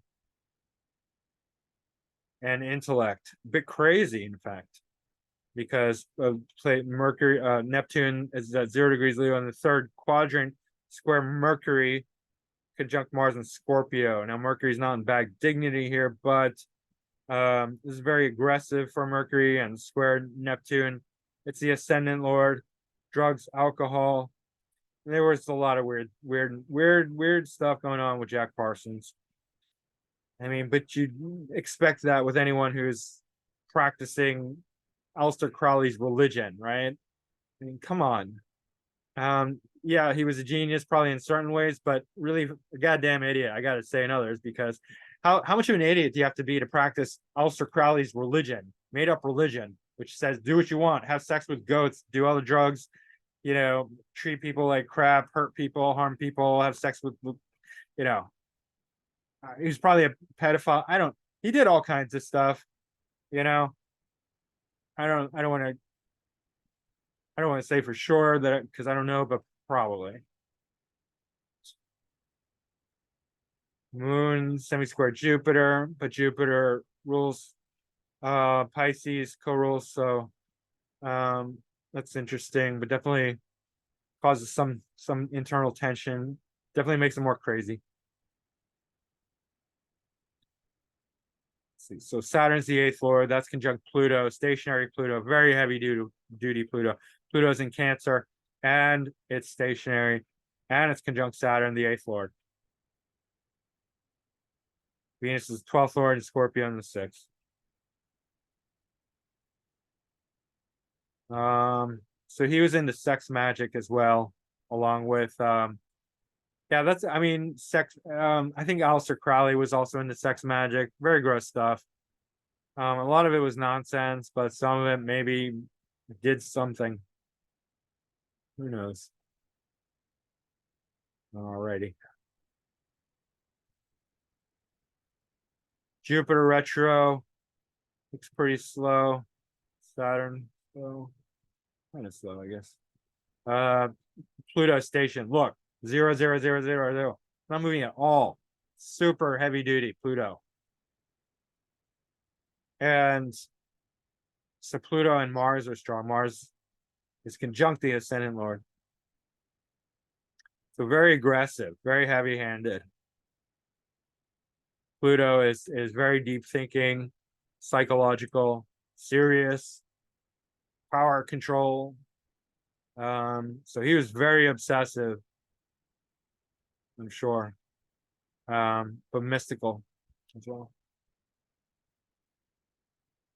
intellect. A bit crazy, in fact, because Mercury, Neptune is at 0 degrees Leo in the 3rd quadrant, square Mercury, conjunct Mars and Scorpio. Now, Mercury's not in bad dignity here, but this is very aggressive for Mercury and square Neptune. It's the ascendant lord, drugs, alcohol. There was a lot of weird stuff going on with Jack Parsons. I mean, but you'd expect that with anyone who's practicing Aleister Crowley's religion, right? I mean, come on. Yeah, he was a genius probably in certain ways, but really a goddamn idiot, I gotta say in others, because how much of an idiot do you have to be to practice Aleister Crowley's religion, made up religion, which says do what you want, have sex with goats, do all the drugs, treat people like crap, hurt people, harm people, have sex with, you know, he was probably a pedophile. He did all kinds of stuff, you know. I don't want to say for sure that because I don't know, but probably. Moon semi-square Jupiter, but Jupiter rules Pisces, co-rules, so that's interesting, but definitely causes some internal tension. Definitely makes it more crazy. Let's see. So Saturn's the 8th lord, that's conjunct Pluto, stationary Pluto, very heavy duty Pluto. Pluto's in Cancer, and it's stationary, and it's conjunct Saturn, the 8th lord. Venus is 12th lord in Scorpio in the 6th. So he was into sex magic as well, along with yeah, that's I mean sex I think Aleister Crowley was also into sex magic, very gross stuff. A lot of it was nonsense, but some of it maybe did something. Who knows? Alrighty. Jupiter retro looks pretty slow. Saturn slow, kind of slow, I guess. Pluto station. Look, 0, 0, 0, 0, 0. Not moving at all. Super heavy duty Pluto. And so Pluto and Mars are strong. Mars is conjunct the ascendant lord. So very aggressive, very heavy-handed. Pluto is very deep thinking, psychological, serious, power control. So he was very obsessive, I'm sure, but mystical as well.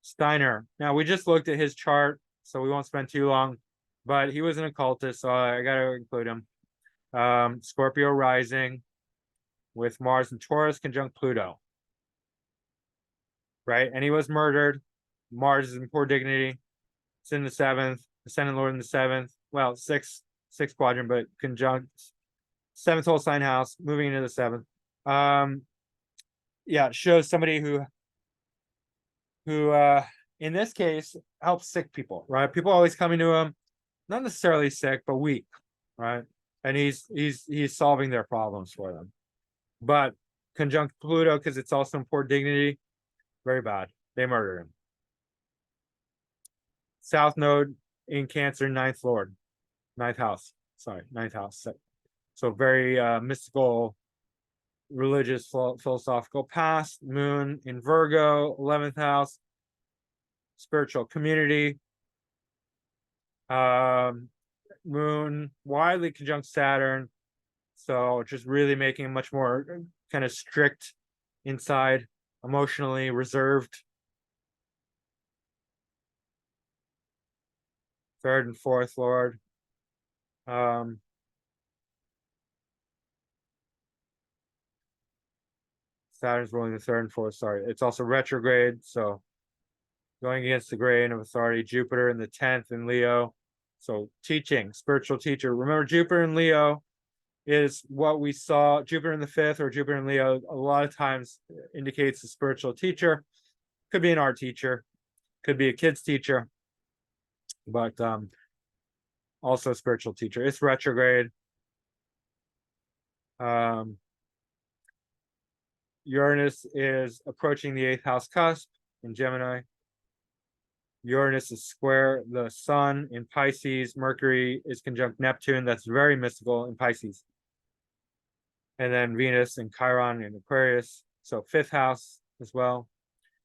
Steiner. Now we just looked at his chart, so we won't spend too long, but he was an occultist, so I got to include him. Scorpio rising with Mars and Taurus conjunct Pluto. Right? And he was murdered. Mars is in poor dignity. It's in the 7th. Ascendant Lord in the 7th. Well, sixth quadrant, but conjunct 7th whole sign house, moving into the 7th. Yeah, it shows somebody who in this case helps sick people, right? People always coming to him, not necessarily sick, but weak, right? And he's solving their problems for them. But conjunct Pluto, because it's also in poor dignity, very bad. They murder him. South node in Cancer, 9th lord, 9th house. Sorry, 9th house. So very mystical, religious, philosophical past. Moon in Virgo, 11th house, spiritual community. Moon widely conjunct Saturn, so just really making him much more kind of strict inside, emotionally reserved. 3rd and 4th lord. Saturn's ruling the 3rd and 4th. Sorry, it's also retrograde, so going against the grain of authority. Jupiter in the 10th in Leo, so teaching, spiritual teacher. Remember, Jupiter in Leo is what we saw. Jupiter in the 5th or Jupiter in Leo a lot of times indicates a spiritual teacher. Could be an art teacher, could be a kid's teacher, but also a spiritual teacher. It's retrograde. Uranus is approaching the 8th house cusp in Gemini. Uranus is square the sun in Pisces. Mercury is conjunct Neptune. That's very mystical in Pisces. And then Venus and Chiron in Aquarius. So 5th house as well.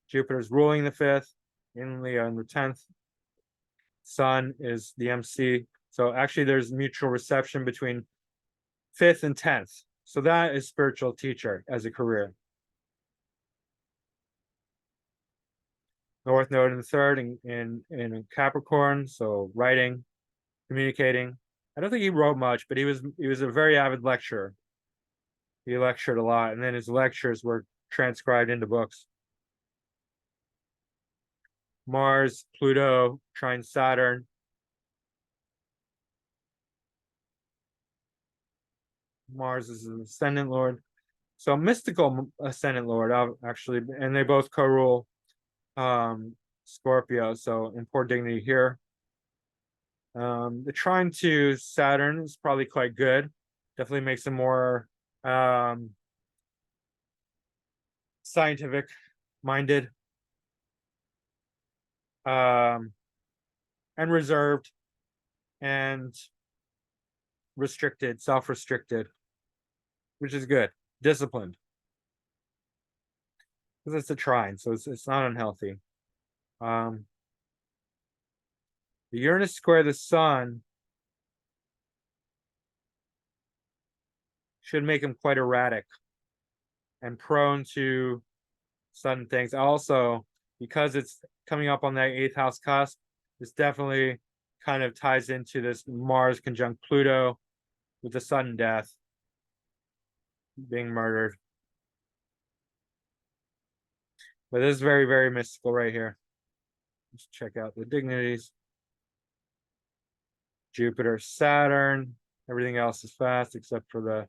Jupiter's ruling the 5th in Leo in the 10th. Sun is the MC. So actually there's mutual reception between 5th and 10th. So that is spiritual teacher as a career. North Node in the third in Capricorn, so writing, communicating. I don't think he wrote much, but he was a very avid lecturer. He lectured a lot, and then his lectures were transcribed into books. Mars, Pluto, trine Saturn. Mars is an ascendant lord. So mystical ascendant lord, actually, and they both co-rule Scorpio, so in poor dignity here. The trine to Saturn is probably quite good. Definitely makes him more scientific minded and reserved and restricted, self-restricted, which is good. Disciplined. Because it's a trine, so it's not unhealthy. The Uranus square the sun should make him quite erratic and prone to sudden things. Also, because it's coming up on that 8th house cusp, this definitely kind of ties into this Mars conjunct Pluto with the sudden death, being murdered. But this is very, very mystical right here. Let's check out the dignities. Jupiter, Saturn. Everything else is fast except for the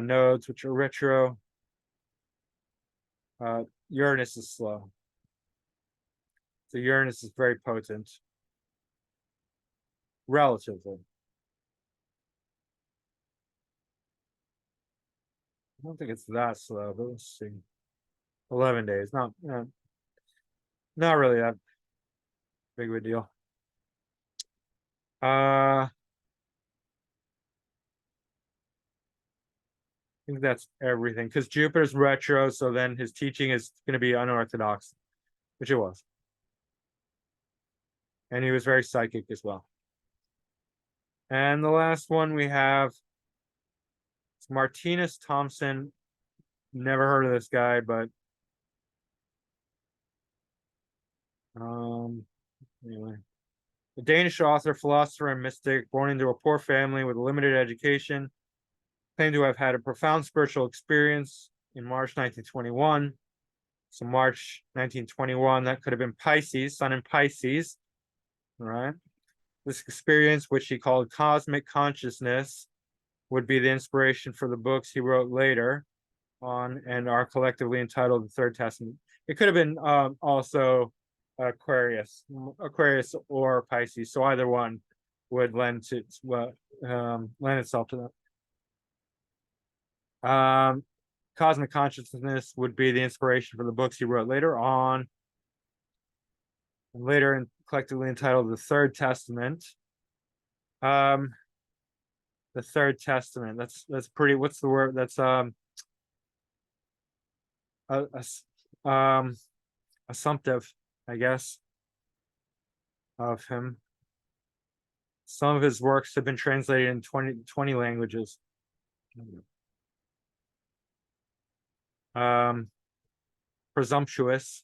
nodes, which are retro. Uranus is slow. So Uranus is very potent. Relatively. I don't think it's that slow, but let's see. 11 days. Not really that big of a deal. I think that's everything because Jupiter's retro, so then his teaching is going to be unorthodox, which it was. And he was very psychic as well. And the last one we have is Martinus Thomsen. Never heard of this guy, but anyway. A Danish author, philosopher, and mystic, born into a poor family with a limited education, claimed to have had a profound spiritual experience in March 1921. So March 1921, that could have been Pisces, sun in Pisces. All right. This experience, which he called cosmic consciousness, would be the inspiration for the books he wrote later on and are collectively entitled the Third Testament. It could have been also Aquarius or Pisces. So either one would lend itself to that. Cosmic consciousness would be the inspiration for the books he wrote later on, and later collectively entitled the Third Testament. The Third Testament. That's pretty. What's the word? That's assumptive, I guess, of him. Some of his works have been translated in 20 languages. Presumptuous,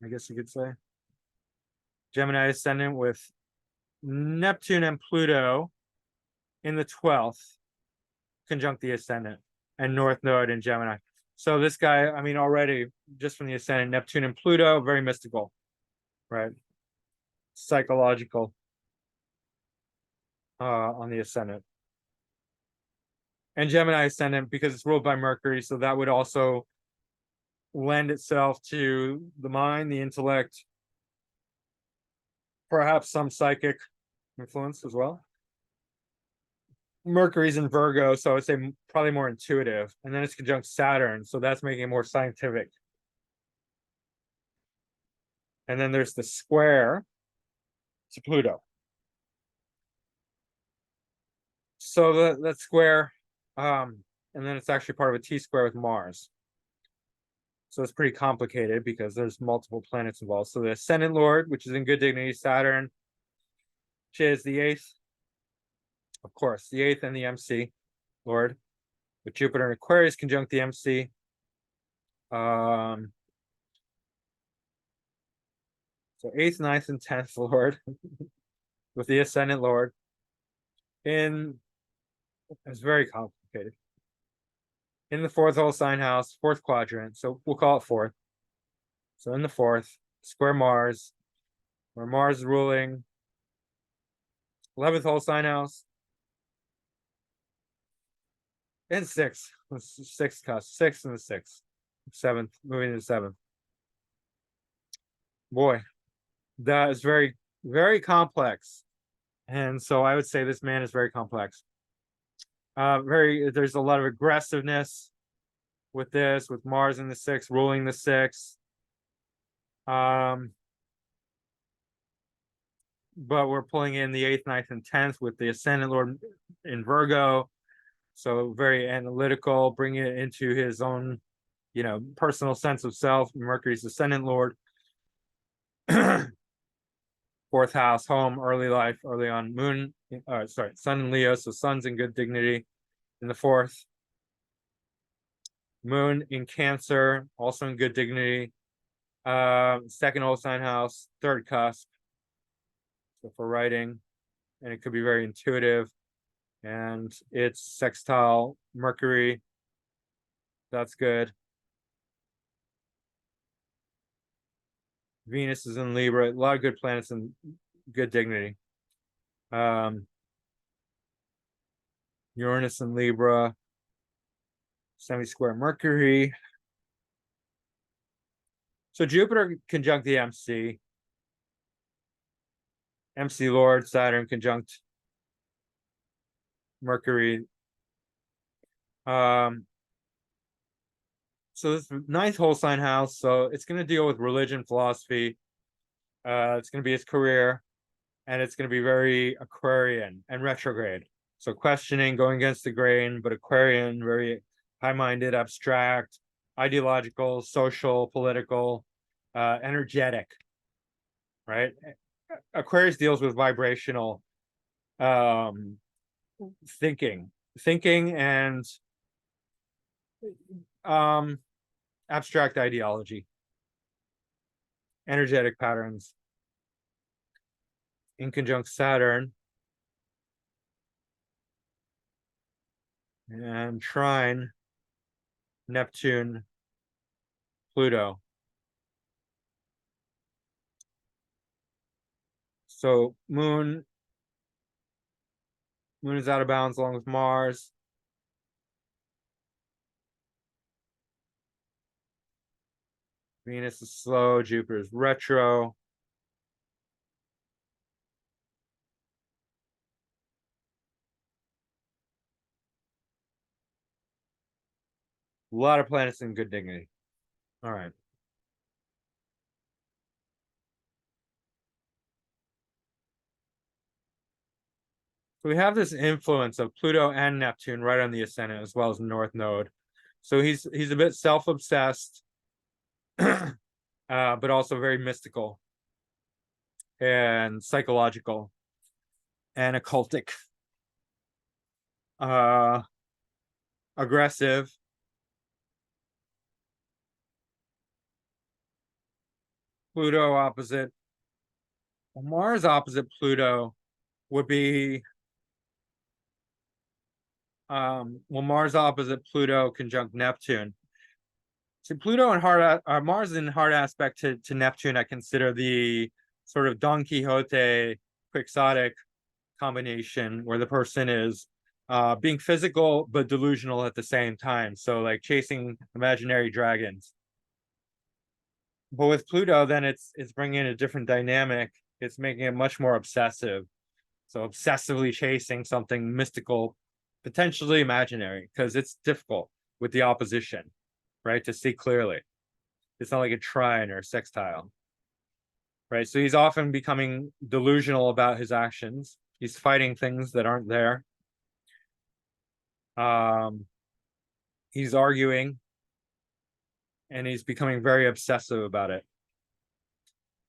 I guess you could say. Gemini ascendant with Neptune and Pluto in the 12th, conjunct the ascendant, and North Node in Gemini. So this guy, I mean, already just from the ascendant, Neptune and Pluto, very mystical, right? Psychological on the ascendant. And Gemini ascendant, because it's ruled by Mercury, so that would also lend itself to the mind, the intellect, perhaps some psychic influence as well. Mercury's in Virgo, so I would say probably more intuitive. And then it's conjunct Saturn, so that's making it more scientific. And then there's the square to Pluto. So that square, and then it's actually part of a T-square with Mars. So it's pretty complicated because there's multiple planets involved. So the Ascendant Lord, which is in good dignity, Saturn, which is the 8th, of course, the 8th and the MC Lord, with Jupiter and Aquarius conjunct the MC. So 8th, 9th, and 10th Lord with the Ascendant Lord. It's very complicated. In the 4th whole sign house, 4th quadrant. So we'll call it 4th. So in the 4th, square Mars, where Mars is ruling 11th whole sign house. And 6th. 6th cusp. 6th and the 6th. 7th, moving to the 7th. Boy, that is very, very complex. And so I would say this man is very complex. There's a lot of aggressiveness with this, with Mars in the 6th, ruling the 6th. But we're pulling in the 8th, 9th, and 10th with the Ascendant Lord in Virgo. So very analytical, bringing it into his own, personal sense of self. Mercury's Ascendant Lord. 4th house, home, early life, early on. Sun in Leo, so sun's in good dignity in the 4th. Moon in Cancer, also in good dignity. 2nd whole sign house, 3rd cusp. So for writing, and it could be very intuitive. And it's sextile Mercury. That's good. Venus is in Libra. A lot of good planets in good dignity. Uranus in Libra. Semi-square Mercury. So Jupiter conjunct the MC. MC Lord, Saturn conjunct Mercury. So this 9th whole sign house, so it's going to deal with religion, philosophy. It's going to be his career, and it's going to be very Aquarian and retrograde. So questioning, going against the grain, but Aquarian, very high-minded, abstract, ideological, social, political, energetic, right? Aquarius deals with vibrational thinking and abstract ideology, energetic patterns. In conjunct Saturn and trine Neptune, Pluto. So Moon is out of bounds along with Mars. Venus is slow, Jupiter is retro. A lot of planets in good dignity. All right. So we have this influence of Pluto and Neptune right on the ascendant, as well as the North Node. So he's a bit self-obsessed, but also very mystical and psychological and occultic. Aggressive. Pluto opposite. Mars opposite Pluto would be Mars opposite Pluto conjunct Neptune. So Pluto and Mars in hard aspect to Neptune, I consider the sort of Don Quixote quixotic combination where the person is being physical but delusional at the same time. So like chasing imaginary dragons. But with Pluto, then it's bringing in a different dynamic. It's making it much more obsessive. So obsessively chasing something mystical, potentially imaginary, because it's difficult with the opposition, right? To see clearly. It's not like a trine or a sextile, right? So he's often becoming delusional about his actions. He's fighting things that aren't there. He's arguing, and he's becoming very obsessive about it.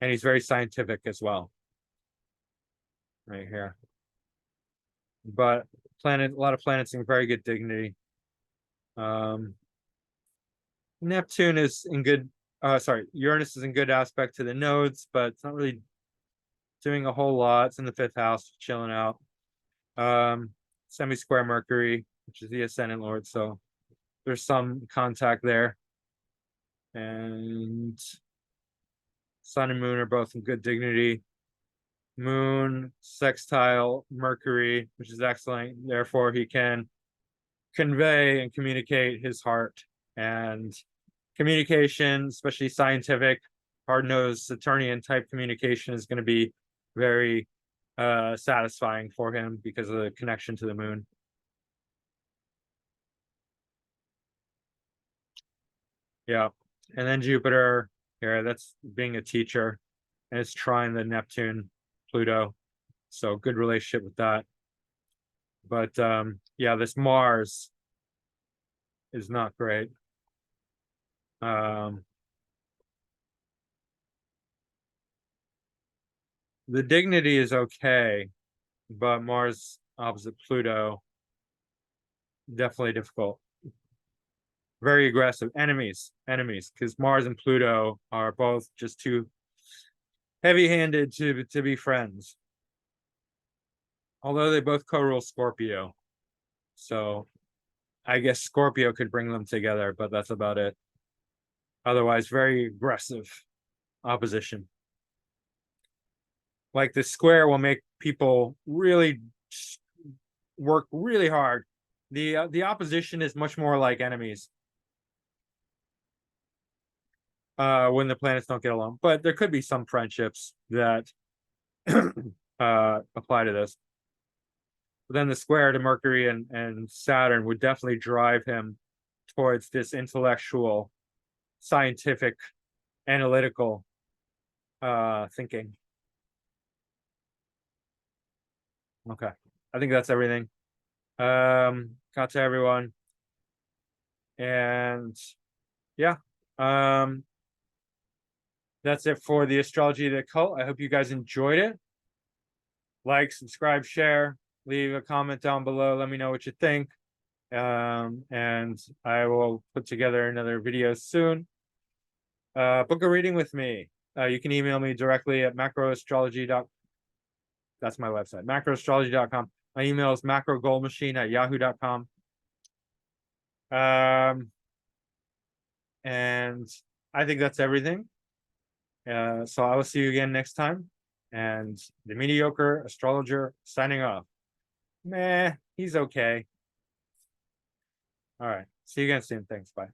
And he's very scientific as well. Right here. But a lot of planets in very good dignity. Neptune is in good Uranus is in good aspect to the nodes, but it's not really doing a whole lot. It's in the 5th house, chilling out. Semi-square Mercury, which is the ascendant lord, so there's some contact there. And Sun and Moon are both in good dignity. Moon sextile Mercury, which is excellent. Therefore, he can convey and communicate his heart. And communication, especially scientific, hard-nosed Saturnian type communication, is going to be very satisfying for him because of the connection to the moon. Yeah. And then Jupiter here, that's being a teacher, and it's trying the Neptune, Pluto. So good relationship with that. But yeah, this Mars is not great. The dignity is okay, but Mars opposite Pluto, definitely difficult. Very aggressive. Enemies, because Mars and Pluto are both just too heavy-handed to be friends. Although they both co-rule Scorpio. So I guess Scorpio could bring them together, but that's about it. Otherwise, very aggressive opposition. Like the square will make people really work really hard. The opposition is much more like enemies. When the planets don't get along. But there could be some friendships that apply to this. But then the square to Mercury and Saturn would definitely drive him towards this intellectual, scientific, analytical thinking. Okay. I think that's everything. Got to everyone. And yeah. That's it for the Astrology of the Occult. I hope you guys enjoyed it. Like, subscribe, share, leave a comment down below. Let me know what you think. And I will put together another video soon. Book a reading with me. You can email me directly at macroastrology.com. That's my website, macroastrology.com. My email is macrogoldmachine@yahoo.com. And I think that's everything. So I will see you again next time. And the mediocre astrologer signing off. Meh, he's okay. All right. See you again soon. Thanks. Bye.